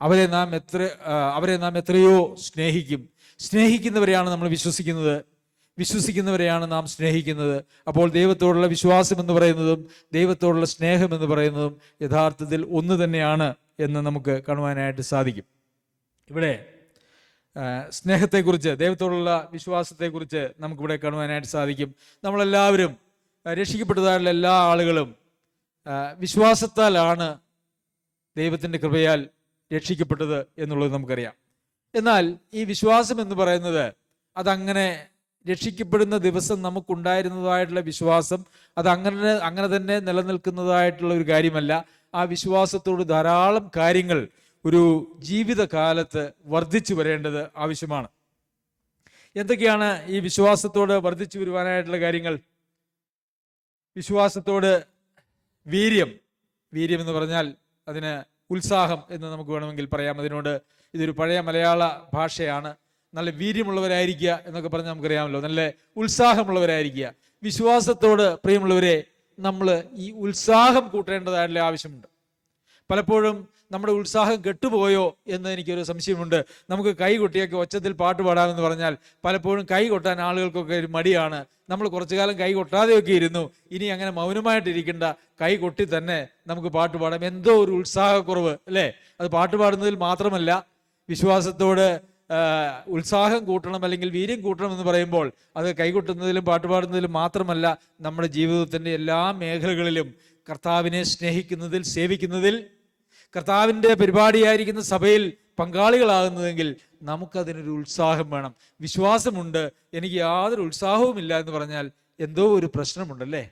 അവരെ നാം എത്രയോ സ്നേഹിക്കും. സ്നേഹിക്കുന്നവരെയാണ് നമ്മൾ വിശ്വസിക്കുന്നത്. വിശ്വസിക്കുന്നവരെയാണ് നാം സ്നേഹിക്കുന്നത്. അപ്പോൾ ദൈവത്തോടുള്ള വിശ്വാസം എന്ന് പറയുന്നതും ദൈവത്തോടുള്ള സ്നേഹം എന്ന് പറയുന്നതും യഥാർത്ഥത്തിൽ ഒന്ന് തന്നെയാണ് എന്ന് നമുക്ക് കാണുവാനായിട്ട് സാധിക്കും. ഇവിടെ സ്നേഹത്തെക്കുറിച്ച്, ദൈവത്തോടുള്ള വിശ്വാസത്തെക്കുറിച്ച് നമുക്കിവിടെ കാണുവാനായിട്ട് സാധിക്കും. നമ്മളെല്ലാവരും, രക്ഷിക്കപ്പെട്ടതായുള്ള എല്ലാ ആളുകളും വിശ്വാസത്താലാണ് ദൈവത്തിൻ്റെ കൃപയാൽ രക്ഷിക്കപ്പെട്ടത് എന്നുള്ളത് നമുക്കറിയാം. എന്നാൽ ഈ വിശ്വാസം എന്ന് പറയുന്നത് അതങ്ങനെ രക്ഷിക്കപ്പെടുന്ന ദിവസം നമുക്കുണ്ടായിരുന്നതായിട്ടുള്ള വിശ്വാസം അത് അങ്ങനെ തന്നെ നിലനിൽക്കുന്നതായിട്ടുള്ള ഒരു കാര്യമല്ല. ആ വിശ്വാസത്തോട് ധാരാളം കാര്യങ്ങൾ ഒരു ജീവിതകാലത്ത് വർദ്ധിച്ചു വരേണ്ടത് ആവശ്യമാണ്. എന്തൊക്കെയാണ് ഈ വിശ്വാസത്തോട് വർദ്ധിച്ചു വരുവാനായിട്ടുള്ള കാര്യങ്ങൾ? വിശ്വാസത്തോട് വീര്യം എന്ന് പറഞ്ഞാൽ അതിന് ഉത്സാഹം എന്ന് നമുക്ക് വേണമെങ്കിൽ പറയാം. അതിനോട് ഇതൊരു പഴയ മലയാള ഭാഷയാണ്. നല്ല വീര്യമുള്ളവരായിരിക്കുക എന്നൊക്കെ പറഞ്ഞാൽ നമുക്കറിയാമല്ലോ. നല്ല ഉത്സാഹമുള്ളവരായിരിക്കുക. വിശ്വാസത്തോട് പ്രിയമുള്ളവരെ നമ്മൾ ഈ ഉത്സാഹം കൂട്ടേണ്ടതായിട്ടുള്ള ആവശ്യമുണ്ട്. പലപ്പോഴും നമ്മുടെ ഉത്സാഹം കെട്ടുപോയോ എന്ന് എനിക്കൊരു സംശയമുണ്ട്. നമുക്ക് കൈ കൊട്ടിയൊക്കെ ഒച്ചത്തിൽ പാട്ട് പാടാമെന്ന് പറഞ്ഞാൽ പലപ്പോഴും കൈ കൊട്ടാൻ ആളുകൾക്കൊക്കെ ഒരു മടിയാണ്. നമ്മൾ കുറച്ചു കാലം കൈ കൊട്ടാതെയൊക്കെ ഇരുന്നു. ഇനി അങ്ങനെ മൗനമായിട്ടിരിക്കേണ്ട, കൈ കൊട്ടി തന്നെ നമുക്ക് പാട്ട് പാടാം. എന്തോ ഒരു ഉത്സാഹക്കുറവ് അല്ലേ? അത് പാട്ട് പാടുന്നതിൽ മാത്രമല്ല, വിശ്വാസത്തോട് ഉത്സാഹം കൂട്ടണം അല്ലെങ്കിൽ വീര്യം കൂട്ടണം എന്ന് പറയുമ്പോൾ അത് കൈകൊട്ടുന്നതിലും പാട്ടുപാടുന്നതിലും മാത്രമല്ല, നമ്മുടെ ജീവിതത്തിൻ്റെ എല്ലാ മേഖലകളിലും കർത്താവിനെ സ്നേഹിക്കുന്നതിൽ, സേവിക്കുന്നതിൽ, കർത്താവിൻ്റെ പരിപാടിയായിരിക്കുന്ന സഭയിൽ പങ്കാളികളാകുന്നതെങ്കിൽ നമുക്കതിനൊരു ഉത്സാഹം വേണം. വിശ്വാസമുണ്ട്, എനിക്ക് യാതൊരു ഉത്സാഹവുമില്ല എന്ന് പറഞ്ഞാൽ എന്തോ ഒരു പ്രശ്നമുണ്ടല്ലേ?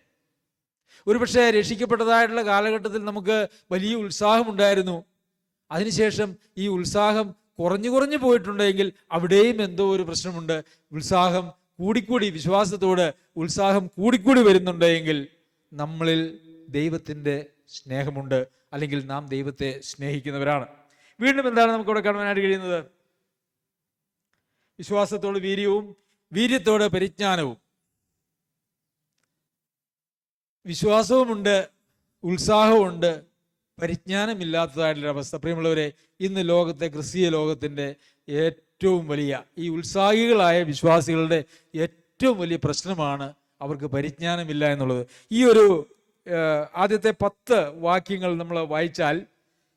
ഒരുപക്ഷെ രക്ഷിക്കപ്പെട്ടതായിട്ടുള്ള കാലഘട്ടത്തിൽ നമുക്ക് വലിയ ഉത്സാഹമുണ്ടായിരുന്നു. അതിനുശേഷം ഈ ഉത്സാഹം കുറഞ്ഞു പോയിട്ടുണ്ടെങ്കിൽ അവിടെയും എന്തോ ഒരു പ്രശ്നമുണ്ട്. ഉത്സാഹം കൂടിക്കൂടി, വിശ്വാസത്തോട് ഉത്സാഹം കൂടിക്കൂടി വരുന്നുണ്ടെങ്കിൽ നമ്മളിൽ ദൈവത്തിൻ്റെ സ്നേഹമുണ്ട്, അല്ലെങ്കിൽ നാം ദൈവത്തെ സ്നേഹിക്കുന്നവരാണ്. വീണ്ടും എന്താണ് നമുക്കിവിടെ കാണുവാനായിട്ട് കഴിയുന്നത്? വിശ്വാസത്തോട് വീര്യവും, വീര്യത്തോട് പരിജ്ഞാനവും. വിശ്വാസവുമുണ്ട്, ഉത്സാഹവുമുണ്ട്, പരിജ്ഞാനമില്ലാത്തതായിട്ടുള്ളൊരവസ്ഥ. പ്രിയമുള്ളവരെ, ഇന്ന് ലോകത്തെ, ക്രിസ്തീയ ലോകത്തിൻ്റെ ഏറ്റവും വലിയ, ഈ ഉത്സാഹികളായ വിശ്വാസികളുടെ ഏറ്റവും വലിയ പ്രശ്നമാണ് അവർക്ക് പരിജ്ഞാനമില്ല എന്നുള്ളത്. ഈ ഒരു ആദ്യത്തെ 10 വാക്യങ്ങൾ നമ്മൾ വായിച്ചാൽ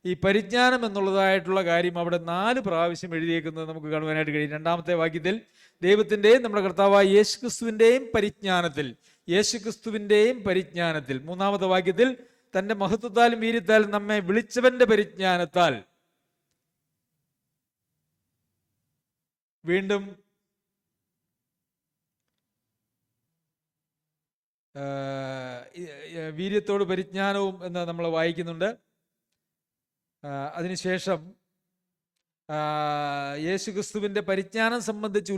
ഈ പരിജ്ഞാനം എന്നുള്ളതായിട്ടുള്ള കാര്യം അവിടെ 4 പ്രാവശ്യം എഴുതിയേക്കുന്നത് നമുക്ക് കാണുവാനായിട്ട് കഴിയും. 2-ാമത്തെ വാക്യത്തിൽ ദൈവത്തിൻ്റെയും നമ്മുടെ കർത്താവായ യേശുക്രിസ്തുവിൻ്റെയും പരിജ്ഞാനത്തിൽ, യേശുക്രിസ്തുവിൻ്റെയും പരിജ്ഞാനത്തിൽ. 3-ാമത്തെ വാക്യത്തിൽ തൻ്റെ മഹത്വത്താലും വീര്യത്താലും നമ്മെ വിളിച്ചവന്റെ പരിജ്ഞാനത്താൽ. വീണ്ടും വീര്യത്തോട് പരിജ്ഞാനവും എന്ന് നമ്മൾ വായിക്കുന്നുണ്ട്. അതിനുശേഷം യേശുക്രിസ്തുവിന്റെ പരിജ്ഞാനം സംബന്ധിച്ച്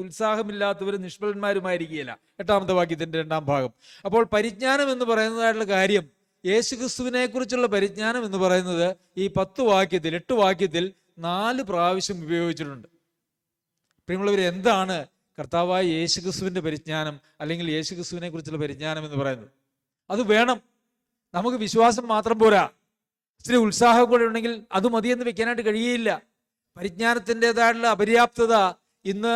ഉത്സാഹമില്ലാത്തവരും നിഷ്ഫലന്മാരുമായിരിക്കുകയില്ല. 8-ാമത്തെ വാക്യത്തിന്റെ 2-ാം ഭാഗം. അപ്പോൾ പരിജ്ഞാനം എന്ന് പറയുന്നതായിട്ടുള്ള കാര്യം, യേശുക്രിസ്തുവിനെ കുറിച്ചുള്ള പരിജ്ഞാനം എന്ന് പറയുന്നത് ഈ 8 വാക്യത്തിൽ 4 പ്രാവശ്യം ഉപയോഗിച്ചിട്ടുണ്ട്. പ്രിയമുള്ളവർ, എന്താണ് കർത്താവായ യേശുക്രിസ്തുവിന്റെ പരിജ്ഞാനം അല്ലെങ്കിൽ യേശുക്രിസ്തുവിനെ കുറിച്ചുള്ള പരിജ്ഞാനം എന്ന് പറയുന്നത്? അത് വേണം. നമുക്ക് വിശ്വാസം മാത്രം പോരാ, ഇച്ചിരി ഉത്സാഹം കൂടെ ഉണ്ടെങ്കിൽ അത് മതിയെന്ന് വെക്കാനായിട്ട് കഴിയുകയില്ല. പരിജ്ഞാനത്തിൻ്റെതായിട്ടുള്ള അപര്യാപ്തത ഇന്ന്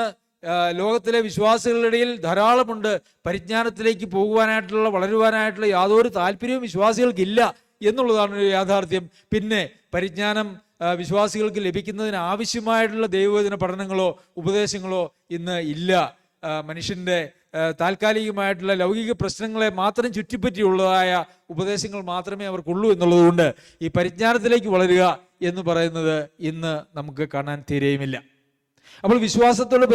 ലോകത്തിലെ വിശ്വാസികളുടെ ഇടയിൽ ധാരാളമുണ്ട്. പരിജ്ഞാനത്തിലേക്ക് പോകുവാനായിട്ടുള്ള, വളരുവാനായിട്ടുള്ള യാതൊരു താല്പര്യവും വിശ്വാസികൾക്കില്ല എന്നുള്ളതാണ് ഒരു യാഥാർത്ഥ്യം. പിന്നെ പരിജ്ഞാനം വിശ്വാസികൾക്ക് ലഭിക്കുന്നതിന് ആവശ്യമായിട്ടുള്ള ദൈവവചന പഠനങ്ങളോ ഉപദേശങ്ങളോ ഇന്ന് ഇല്ല. മനുഷ്യൻ്റെ താൽക്കാലികമായിട്ടുള്ള ലൗകിക പ്രശ്നങ്ങളെ മാത്രം ചുറ്റിപ്പറ്റിയുള്ളതായ ഉപദേശങ്ങൾ മാത്രമേ അവർക്കുള്ളൂ എന്നുള്ളതുകൊണ്ട് ഈ പരിജ്ഞാനത്തിലേക്ക് വളരുക എന്ന് പറയുന്നത് ഇന്ന് നമുക്ക് കാണാൻ തീരെയുമില്ല. അപ്പോൾ വിശ്വാസത്തോടെ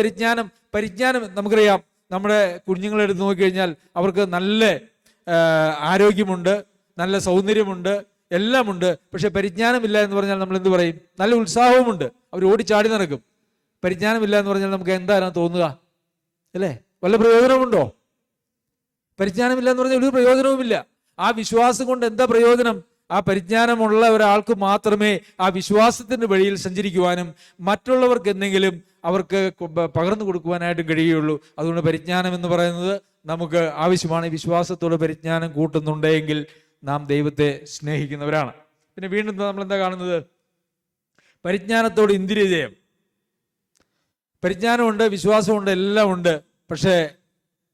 പരിജ്ഞാനം നമുക്കറിയാം. നമ്മുടെ കുഞ്ഞുങ്ങളെ എടുത്ത് നോക്കിക്കഴിഞ്ഞാൽ അവർക്ക് നല്ല ആരോഗ്യമുണ്ട്, നല്ല സൗന്ദര്യമുണ്ട്, എല്ലാമുണ്ട്. പക്ഷെ പരിജ്ഞാനമില്ല എന്ന് പറഞ്ഞാൽ നമ്മൾ എന്ത് പറയും? നല്ല ഉത്സാഹവുമുണ്ട്, അവർ ഓടിച്ചാടി നടക്കും. പരിജ്ഞാനമില്ല എന്ന് പറഞ്ഞാൽ നമുക്ക് എന്താണ് തോന്നുക അല്ലേ? വല്ല പ്രയോജനമുണ്ടോ? പരിജ്ഞാനമില്ല എന്ന് പറഞ്ഞാൽ ഒരു പ്രയോജനവുമില്ല. ആ വിശ്വാസം കൊണ്ട് എന്താ പ്രയോജനം? ആ പരിജ്ഞാനമുള്ള ഒരാൾക്ക് മാത്രമേ ആ വിശ്വാസത്തിന്റെ വഴിയിൽ സഞ്ചരിക്കുവാനും മറ്റുള്ളവർക്ക് എന്തെങ്കിലും അവർക്ക് പകർന്നു കൊടുക്കുവാനായിട്ടും കഴിയുള്ളൂ. അതുകൊണ്ട് പരിജ്ഞാനം എന്ന് പറയുന്നത് നമുക്ക് ആവശ്യമാണ്. വിശ്വാസത്തോടെ പരിജ്ഞാനം കൂട്ടുന്നുണ്ടെങ്കിൽ നാം ദൈവത്തെ സ്നേഹിക്കുന്നവരാണ്. പിന്നെ വീണ്ടും നമ്മൾ എന്താ കാണുന്നത്? പരിജ്ഞാനത്തോട് ഇന്ദ്രിയജയം. പരിജ്ഞാനമുണ്ട്, വിശ്വാസമുണ്ട്, എല്ലാം ഉണ്ട്. പക്ഷേ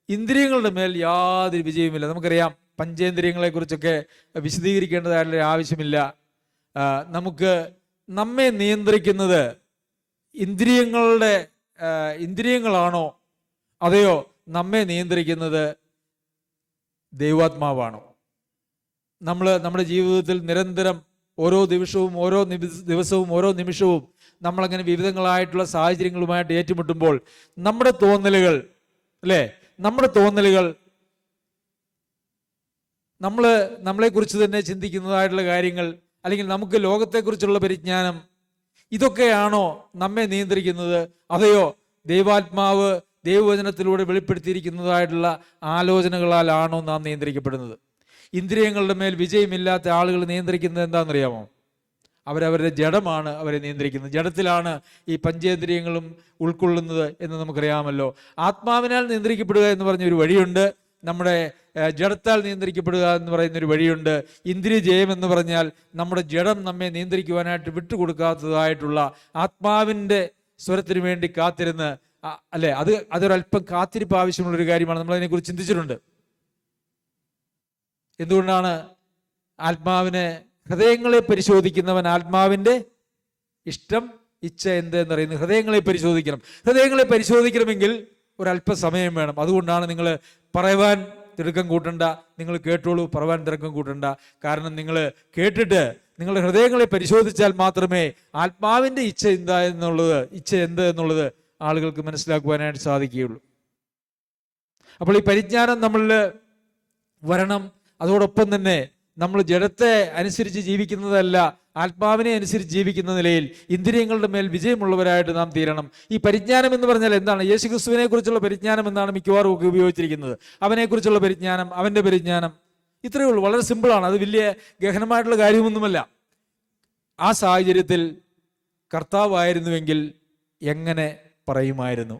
ഇന്ദ്രിയങ്ങളുടെ മേൽ യാതൊരു വിജയവുമില്ല. നമുക്കറിയാം, പഞ്ചേന്ദ്രിയങ്ങളെക്കുറിച്ചൊക്കെ വിശദീകരിക്കേണ്ടതായിട്ടുള്ള ആവശ്യമില്ല. നമുക്ക് നമ്മെ നിയന്ത്രിക്കുന്നത് ഇന്ദ്രിയങ്ങളാണോ അതെയോ നമ്മെ നിയന്ത്രിക്കുന്നത് ദൈവാത്മാവാണോ? നമ്മുടെ ജീവിതത്തിൽ നിരന്തരം ഓരോ ദിവസവും ഓരോ നിമിഷവും നമ്മളങ്ങനെ വിവിധങ്ങളായിട്ടുള്ള സാഹചര്യങ്ങളുമായിട്ട് ഏറ്റുമുട്ടുമ്പോൾ നമ്മുടെ തോന്നലുകൾ നമ്മളെക്കുറിച്ച് തന്നെ ചിന്തിക്കുന്നതായിട്ടുള്ള കാര്യങ്ങൾ, അല്ലെങ്കിൽ നമുക്ക് ലോകത്തെക്കുറിച്ചുള്ള പരിജ്ഞാനം, ഇതൊക്കെയാണോ നമ്മെ നിയന്ത്രിക്കുന്നത്? അതെയോ ദൈവാത്മാവ് ദൈവവചനത്തിലൂടെ വെളിപ്പെടുത്തിയിരിക്കുന്നതായിട്ടുള്ള ആലോചനകളാലാണോ നാം നിയന്ത്രിക്കപ്പെടുന്നത്? ഇന്ദ്രിയങ്ങളുടെ മേൽ വിജയമില്ലാത്ത ആളുകൾ നിയന്ത്രിക്കുന്നത് എന്താണെന്നറിയാമോ? അവരവരുടെ ജഡമാണ് അവരെ നിയന്ത്രിക്കുന്നത്. ജഡത്തിലാണ് ഈ പഞ്ചേന്ദ്രിയങ്ങളും ഉൾക്കൊള്ളുന്നത് എന്ന് നമുക്കറിയാമല്ലോ. ആത്മാവിനാൽ നിയന്ത്രിക്കപ്പെടുക എന്ന് പറഞ്ഞൊരു വഴിയുണ്ട്, നമ്മുടെ ജഡത്താൽ നിയന്ത്രിക്കപ്പെടുക എന്ന് പറയുന്നൊരു വഴിയുണ്ട്. ഇന്ദ്രിയ ജയം എന്ന് പറഞ്ഞാൽ നമ്മുടെ ജഡം നമ്മെ നിയന്ത്രിക്കുവാനായിട്ട് വിട്ടുകൊടുക്കാത്തതായിട്ടുള്ള ആത്മാവിൻ്റെ സ്വരത്തിന് വേണ്ടി കാത്തിരുന്ന്, അല്ലേ, അതൊരല്പം കാത്തിരിപ്പ് ആവശ്യമുള്ളൊരു കാര്യമാണ്. നമ്മളതിനെക്കുറിച്ച് ചിന്തിച്ചിട്ടുണ്ട്. എന്തുകൊണ്ടാണ് ഹൃദയങ്ങളെ പരിശോധിക്കുന്നവൻ ആത്മാവിൻ്റെ ഇഷ്ടം ഇച്ഛ എന്ത് എന്നറിയുന്നത്? ഹൃദയങ്ങളെ പരിശോധിക്കണമെങ്കിൽ ഒരല്പ സമയം വേണം. അതുകൊണ്ടാണ് നിങ്ങൾ പറയുവാൻ തിടുക്കം കൂട്ടണ്ട, നിങ്ങൾ കേട്ടോളൂ, പറയുവാൻ തിടുക്കം കൂട്ടണ്ട. കാരണം നിങ്ങൾ കേട്ടിട്ട് നിങ്ങളുടെ ഹൃദയങ്ങളെ പരിശോധിച്ചാൽ മാത്രമേ ആത്മാവിൻ്റെ ഇച്ഛ എന്ത് എന്നുള്ളത് ആളുകൾക്ക് മനസ്സിലാക്കുവാനായിട്ട് സാധിക്കുകയുള്ളൂ. അപ്പോൾ ഈ പരിജ്ഞാനം നമ്മളിൽ വരണം. അതോടൊപ്പം തന്നെ നമ്മൾ ജഡത്തെ അനുസരിച്ച് ജീവിക്കുന്നതല്ല, ആത്മാവിനെ അനുസരിച്ച് ജീവിക്കുന്ന നിലയിൽ ഇന്ദ്രിയങ്ങളുടെ മേൽ വിജയമുള്ളവരായിട്ട് നാം തീരണം. ഈ പരിജ്ഞാനം എന്ന് പറഞ്ഞാൽ എന്താണ്? യേശുക്രിസ്തുവിനെ കുറിച്ചുള്ള പരിജ്ഞാനം എന്നാണ് മിക്കവാറും ഒക്കെ ഉപയോഗിച്ചിരിക്കുന്നത്. അവനെക്കുറിച്ചുള്ള പരിജ്ഞാനം, അവൻ്റെ പരിജ്ഞാനം, ഇത്രയേ ഉള്ളൂ. വളരെ സിമ്പിളാണ്. അത് വലിയ ഗഹനമായിട്ടുള്ള കാര്യമൊന്നുമല്ല. ആ സാഹചര്യത്തിൽ കർത്താവായിരുന്നുവെങ്കിൽ എങ്ങനെ പറയുമായിരുന്നു,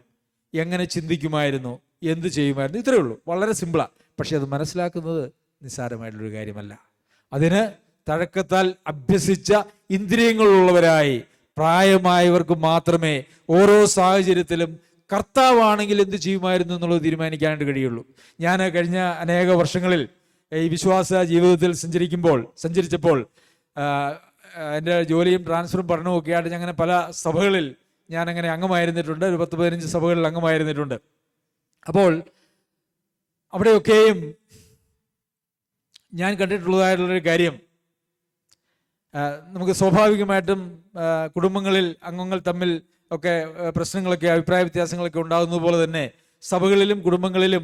എങ്ങനെ ചിന്തിക്കുമായിരുന്നു, എന്ത് ചെയ്യുമായിരുന്നു? ഇത്രയേ ഉള്ളൂ. വളരെ സിമ്പിളാണ്. പക്ഷെ അത് മനസ്സിലാക്കുന്നത് നിസ്സാരമായിട്ടുള്ളൊരു കാര്യമല്ല. അതിന് തഴക്കത്താൽ അഭ്യസിച്ച ഇന്ദ്രിയങ്ങളുള്ളവരായി പ്രായമായവർക്ക് മാത്രമേ ഓരോ സാഹചര്യത്തിലും കർത്താവാണെങ്കിൽ എന്ത് ചെയ്യുമായിരുന്നു എന്നുള്ളത് തീരുമാനിക്കാനായിട്ട് കഴിയുള്ളൂ. ഞാൻ കഴിഞ്ഞ അനേക വർഷങ്ങളിൽ ഈ വിശ്വാസ ജീവിതത്തിൽ സഞ്ചരിച്ചപ്പോൾ എൻ്റെ ജോലിയും ട്രാൻസ്ഫറും പഠനവും ഒക്കെ ആയിട്ട് ഞാൻ അങ്ങനെ പല സഭകളിൽ ഞാനങ്ങനെ അംഗമായിരുന്നിട്ടുണ്ട്. ഒരു 10-15 സഭകളിൽ അംഗമായിരുന്നിട്ടുണ്ട്. അപ്പോൾ അവിടെയൊക്കെയും ഞാൻ കണ്ടിട്ടുള്ളതായിട്ടുള്ളൊരു കാര്യം, നമുക്ക് സ്വാഭാവികമായിട്ടും കുടുംബങ്ങളിൽ അംഗങ്ങൾ തമ്മിൽ ഒക്കെ പ്രശ്നങ്ങളൊക്കെ, അഭിപ്രായ വ്യത്യാസങ്ങളൊക്കെ ഉണ്ടാകുന്നത് പോലെ തന്നെ സഭകളിലും കുടുംബങ്ങളിലും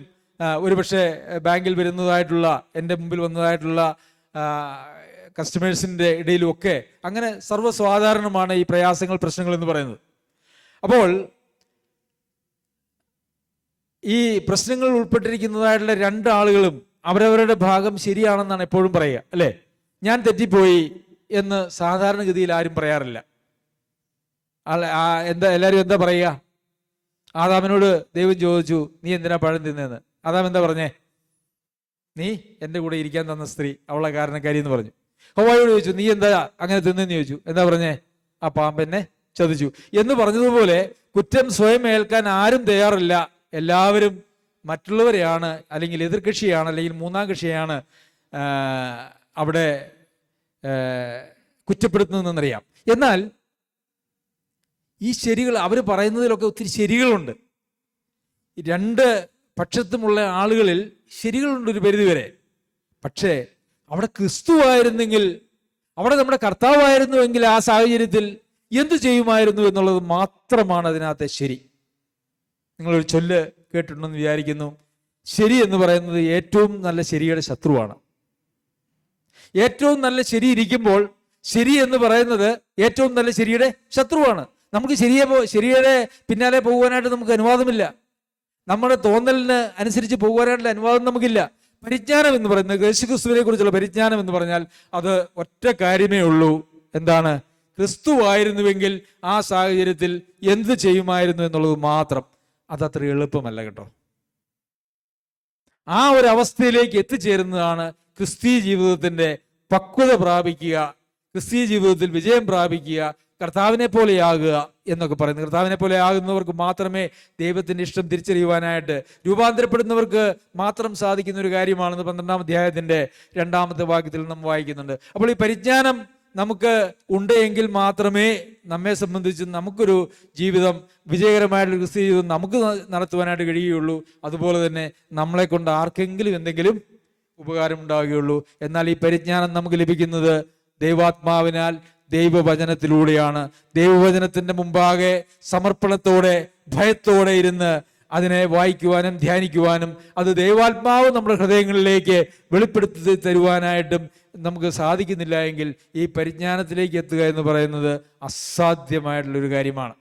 ഒരുപക്ഷെ ബാങ്കിൽ വരുന്നതായിട്ടുള്ള, എൻ്റെ മുമ്പിൽ വന്നതായിട്ടുള്ള കസ്റ്റമേഴ്സിൻ്റെ ഇടയിലും ഒക്കെ അങ്ങനെ സർവ്വസാധാരണമാണ് ഈ പ്രയാസങ്ങൾ, പ്രശ്നങ്ങൾ എന്ന് പറയുന്നത്. അപ്പോൾ ഈ പ്രശ്നങ്ങൾ ഉൾപ്പെട്ടിരിക്കുന്നതായിട്ടുള്ള രണ്ടാളുകളും അവരവരുടെ ഭാഗം ശരിയാണെന്നാണ് എപ്പോഴും പറയുക, അല്ലേ? ഞാൻ തെറ്റിപ്പോയി എന്ന് സാധാരണഗതിയിൽ ആരും പറയാറില്ല. എല്ലാവരും എന്താ പറയുക? ആദാമിനോട് ദൈവം ചോദിച്ചു, നീ എന്തിനാ പഴം തിന്നതെന്ന്. ആദാം എന്താ പറഞ്ഞേ? നീ എൻ്റെ കൂടെ ഇരിക്കാൻ തന്ന സ്ത്രീ അവളെ കാരണക്കാരി എന്ന് പറഞ്ഞു. ഹവ്വായോട് ചോദിച്ചു, നീ എന്താ അങ്ങനെ തിന്നെന്ന് ചോദിച്ചു. എന്താ പറഞ്ഞേ? ആ പാമ്പെന്നെ ചതിച്ചു എന്ന് പറഞ്ഞതുപോലെ കുറ്റം സ്വയം ഏൽക്കാൻ ആരും തയ്യാറില്ല. എല്ലാവരും മറ്റുള്ളവരെയാണ്, അല്ലെങ്കിൽ എതിർകക്ഷിയാണ്, അല്ലെങ്കിൽ മൂന്നാം കക്ഷിയാണ് അവിടെ കുറ്റപ്പെടുത്തുന്നതെന്നറിയാം. എന്നാൽ ഈ ശരികൾ, അവർ പറയുന്നതിലൊക്കെ ഒത്തിരി ശരികളുണ്ട്. രണ്ട് പക്ഷത്തുമുള്ള ആളുകളിൽ ശരികളുണ്ട് ഒരു പരിധിവരെ. പക്ഷേ അവിടെ ക്രിസ്തുവായിരുന്നെങ്കിൽ, അവിടെ നമ്മുടെ കർത്താവായിരുന്നുവെങ്കിൽ ആ സാഹചര്യത്തിൽ എന്തു ചെയ്യുമായിരുന്നു എന്നുള്ളത് മാത്രമാണ് അതിനകത്തെ ശരി. നിങ്ങളൊരു ചൊല്ല് കേട്ടിട്ടുണ്ടെന്ന് വിചാരിക്കുന്നു. ശരി എന്ന് പറയുന്നത് ഏറ്റവും നല്ല ശരിയുടെ ശത്രുവാണ്. ഏറ്റവും നല്ല ശരി ഇരിക്കുമ്പോൾ ശരി എന്ന് പറയുന്നത് ഏറ്റവും നല്ല ശരിയുടെ ശത്രുവാണ്. നമുക്ക് ശരിയുടെ പിന്നാലെ പോകുവാനായിട്ട് നമുക്ക് അനുവാദമില്ല. നമ്മുടെ തോന്നലിന് അനുസരിച്ച് പോകുവാനായിട്ടുള്ള അനുവാദം നമുക്കില്ല. പരിജ്ഞാനം എന്ന് പറയുന്നത്, യേശുക്രിസ്തുവിനെ കുറിച്ചുള്ള പരിജ്ഞാനം എന്ന് പറഞ്ഞാൽ അത് ഒറ്റ കാര്യമേ ഉള്ളൂ. എന്താണ്? ക്രിസ്തുവായിരുന്നുവെങ്കിൽ ആ സാഹചര്യത്തിൽ എന്ത് ചെയ്യുമായിരുന്നു എന്നുള്ളത് മാത്രം. അതത്ര എളുപ്പമല്ല കേട്ടോ. ആ ഒരു അവസ്ഥയിലേക്ക് എത്തിച്ചേരുന്നതാണ് ക്രിസ്തീയ ജീവിതത്തിന്റെ പക്വത പ്രാപിക്കുക, ക്രിസ്തീയ ജീവിതത്തിൽ വിജയം പ്രാപിക്കുക, കർത്താവിനെ പോലെയാകുക എന്നൊക്കെ പറയുന്നത്. കർത്താവിനെ പോലെ ആകുന്നവർക്ക് മാത്രമേ ദൈവത്തിൻ്റെ ഇഷ്ടം തിരിച്ചറിയുവാനായിട്ട്, രൂപാന്തരപ്പെടുന്നവർക്ക് മാത്രം സാധിക്കുന്ന ഒരു കാര്യമാണെന്ന് 12-ാം അധ്യായത്തിൻ്റെ 2-ാമത്തെ വാക്യത്തിൽ നാം വായിക്കുന്നുണ്ട്. അപ്പോൾ ഈ പരിജ്ഞാനം നമുക്ക് ഉണ്ട് എങ്കിൽ മാത്രമേ നമ്മെ സംബന്ധിച്ച് നമുക്കൊരു ജീവിതം, വിജയകരമായിട്ടുള്ള ക്രിസ്തീയ ജീവിതം നമുക്ക് നടത്തുവാനായിട്ട് കഴിയുകയുള്ളൂ. അതുപോലെ തന്നെ നമ്മളെ കൊണ്ട് ആർക്കെങ്കിലും എന്തെങ്കിലും ഉപകാരം ഉണ്ടാവുകയുള്ളൂ. എന്നാൽ ഈ പരിജ്ഞാനം നമുക്ക് ലഭിക്കുന്നത് ദൈവാത്മാവിനാൽ, ദൈവവചനത്തിലൂടെയാണ്. ദൈവവചനത്തിന്റെ മുമ്പാകെ സമർപ്പണത്തോടെ, ഭയത്തോടെ ഇരുന്ന് അതിനെ വായിക്കുവാനും ധ്യാനിക്കുവാനും അത് ദൈവാത്മാവ് നമ്മുടെ ഹൃദയങ്ങളിലേക്ക് വെളിപ്പെടുത്തി തരുവാനായിട്ടും നമുക്ക് സാധിക്കുന്നില്ല എങ്കിൽ ഈ പരിജ്ഞാനത്തിലേക്ക് എത്തുക എന്ന് പറയുന്നത് അസാധ്യമായിട്ടുള്ളൊരു കാര്യമാണ്.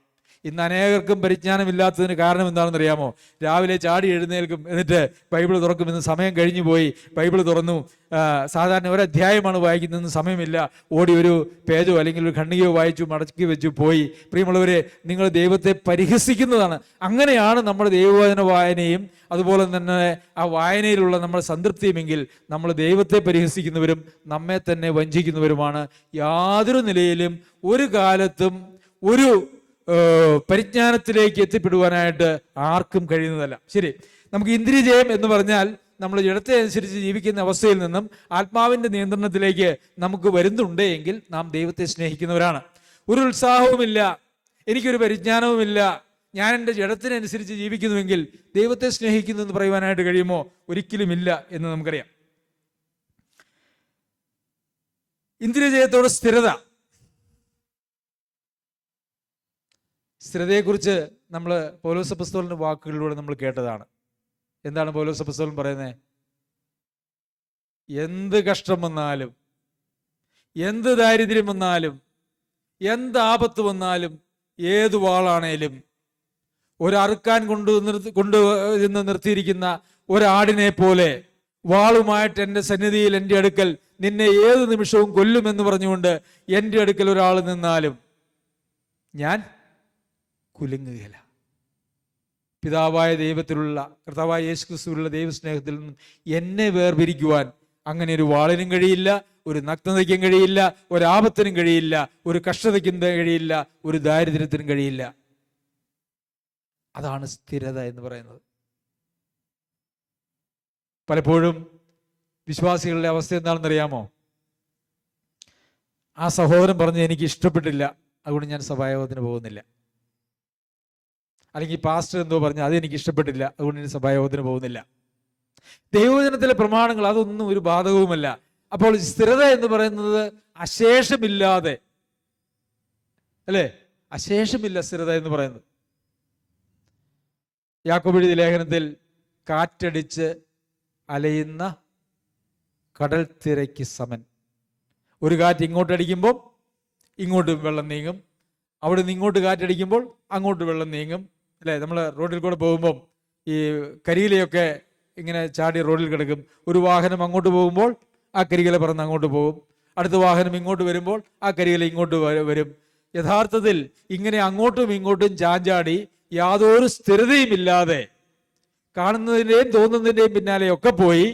ഇന്ന് അനേകർക്കും പരിജ്ഞാനമില്ലാത്തതിന് കാരണം എന്താണെന്ന് അറിയാമോ? രാവിലെ ചാടി എഴുന്നേൽക്കും, എന്നിട്ട് ബൈബിൾ തുറക്കും. ഇന്ന് സമയം കഴിഞ്ഞു പോയി, ബൈബിൾ തുറന്നു, സാധാരണ ഒരധ്യായമാണ് വായിക്കുന്നതെന്ന് സമയമില്ല, ഓടി ഒരു പേജോ അല്ലെങ്കിൽ ഒരു ഖണ്ഡികയോ വായിച്ചു മടക്കി വെച്ചു പോയി. പ്രിയമുള്ളവരെ, നിങ്ങൾ ദൈവത്തെ പരിഹസിക്കുന്നതാണ്. അങ്ങനെയാണ് നമ്മുടെ ദൈവവചന വായനയും അതുപോലെ തന്നെ ആ വായനയിലുള്ള നമ്മുടെ സംതൃപ്തിയുമെങ്കിൽ നമ്മൾ ദൈവത്തെ പരിഹസിക്കുന്നവരും നമ്മെ തന്നെ വഞ്ചിക്കുന്നവരുമാണ്. യാതൊരു നിലയിലും ഒരു കാലത്തും ഒരു പരിജ്ഞാനത്തിലേക്ക് എത്തിപ്പെടുവാനായിട്ട് ആർക്കും കഴിയുന്നതല്ല. ശരി, നമുക്ക് ഇന്ദ്രിയജയം എന്ന് പറഞ്ഞാൽ നമ്മൾ ജഡത്തെ അനുസരിച്ച് ജീവിക്കുന്ന അവസ്ഥയിൽ നിന്നും ആത്മാവിന്റെ നിയന്ത്രണത്തിലേക്ക് നമുക്ക് വരുന്നുണ്ട് എങ്കിൽ നാം ദൈവത്തെ സ്നേഹിക്കുന്നവരാണ്. ഒരു ഉത്സാഹവുമില്ല, എനിക്കൊരു പരിജ്ഞാനവുമില്ല, ഞാൻ എൻ്റെ ജഡത്തിനനുസരിച്ച് ജീവിക്കുന്നുവെങ്കിൽ ദൈവത്തെ സ്നേഹിക്കുന്നു എന്ന് പറയുവാനായിട്ട് കഴിയുമോ? ഒരിക്കലുമില്ല എന്ന് നമുക്കറിയാം. ഇന്ദ്രിയജയത്തോട് സ്ഥിരതയെക്കുറിച്ച് നമ്മൾ പൗലോസ് അപ്പോസ്തലന്റെ വാക്കുകളിലൂടെ നമ്മൾ കേട്ടതാണ്. എന്താണ് പൗലോസ് അപ്പോസ്തലൻ പറയുന്നത്? എന്ത് കഷ്ടം വന്നാലും, എന്ത് ദാരിദ്ര്യം വന്നാലും, എന്ത് ആപത്ത് വന്നാലും, ഏത് വാളാണേലും, ഒരറുക്കാൻ കൊണ്ടുവന്ന് നിർത്തിയിരിക്കുന്ന ഒരാടിനെ പോലെ വാളുമായിട്ട് എൻ്റെ സന്നിധിയിൽ, എൻ്റെ അടുക്കൽ നിന്നെ ഏത് നിമിഷവും കൊല്ലുമെന്ന് പറഞ്ഞുകൊണ്ട് എൻ്റെ അടുക്കൽ ഒരാൾ നിന്നാലും ഞാൻ കുലുങ്ങുകയില്ല. പിതാവായ ദൈവത്തിലുള്ള, കർത്താവായ യേശുക്രിസ്തുവിലുള്ള ദൈവസ്നേഹത്തിൽ നിന്നും എന്നെ വേർപിരിക്കുവാൻ അങ്ങനെ ഒരു വാളിനും കഴിയില്ല, ഒരു നഗ്നതയ്ക്കും കഴിയില്ല, ഒരാപത്തിനും കഴിയില്ല, ഒരു കഷ്ടതയ്ക്കും കഴിയില്ല, ഒരു ദാരിദ്ര്യത്തിനും കഴിയില്ല. അതാണ് സ്ഥിരത എന്ന് പറയുന്നത്. പലപ്പോഴും വിശ്വാസികളുടെ അവസ്ഥ എന്താണെന്ന് അറിയാമോ? ആ സഹോദരൻ പറഞ്ഞ് എനിക്ക് ഇഷ്ടപ്പെട്ടില്ല, അതുകൊണ്ട് ഞാൻ സഭായോഗത്തിന് പോകുന്നില്ല. അല്ലെങ്കിൽ പാസ്റ്റർ എന്തോ പറഞ്ഞു അതെനിക്ക് ഇഷ്ടപ്പെട്ടില്ല, അതുകൊണ്ട് ഞാൻ സഭായോഗത്തിന് പോകുന്നില്ല. ദൈവവചനത്തിലെ പ്രമാണങ്ങൾ അതൊന്നും ഒരു ബാധകവുമല്ല. അപ്പോൾ സ്ഥിരത എന്ന് പറയുന്നത് അശേഷമില്ലാതെ, അല്ലേ? അശേഷമില്ല സ്ഥിരത എന്ന് പറയുന്നത്. യാക്കോബ് എഴുതിയ ലേഖനത്തിൽ കാറ്റടിച്ച് അലയുന്ന കടൽ തിരയ്ക്ക് സമൻ. ഒരു കാറ്റ് ഇങ്ങോട്ടടിക്കുമ്പോൾ ഇങ്ങോട്ട് വെള്ളം നീങ്ങും, അവിടെ നിന്ന് ഇങ്ങോട്ട് കാറ്റടിക്കുമ്പോൾ അങ്ങോട്ട് വെള്ളം നീങ്ങും, അല്ലേ? നമ്മൾ റോഡിൽ കൂടെ പോകുമ്പം ഈ കരിയിലയൊക്കെ ഇങ്ങനെ ചാടി റോഡിൽ കിടക്കും. ഒരു വാഹനം അങ്ങോട്ട് പോകുമ്പോൾ ആ കരികില പറന്ന് അങ്ങോട്ട് പോകും, അടുത്ത വാഹനം ഇങ്ങോട്ട് വരുമ്പോൾ ആ കരികില ഇങ്ങോട്ട് വരും. യഥാർത്ഥത്തിൽ ഇങ്ങനെ അങ്ങോട്ടും ഇങ്ങോട്ടും ചാഞ്ചാടി യാതൊരു സ്ഥിരതയും ഇല്ലാതെ കാണുന്നതിൻ്റെയും തോന്നുന്നതിൻ്റെയും പിന്നാലെയൊക്കെ പോയി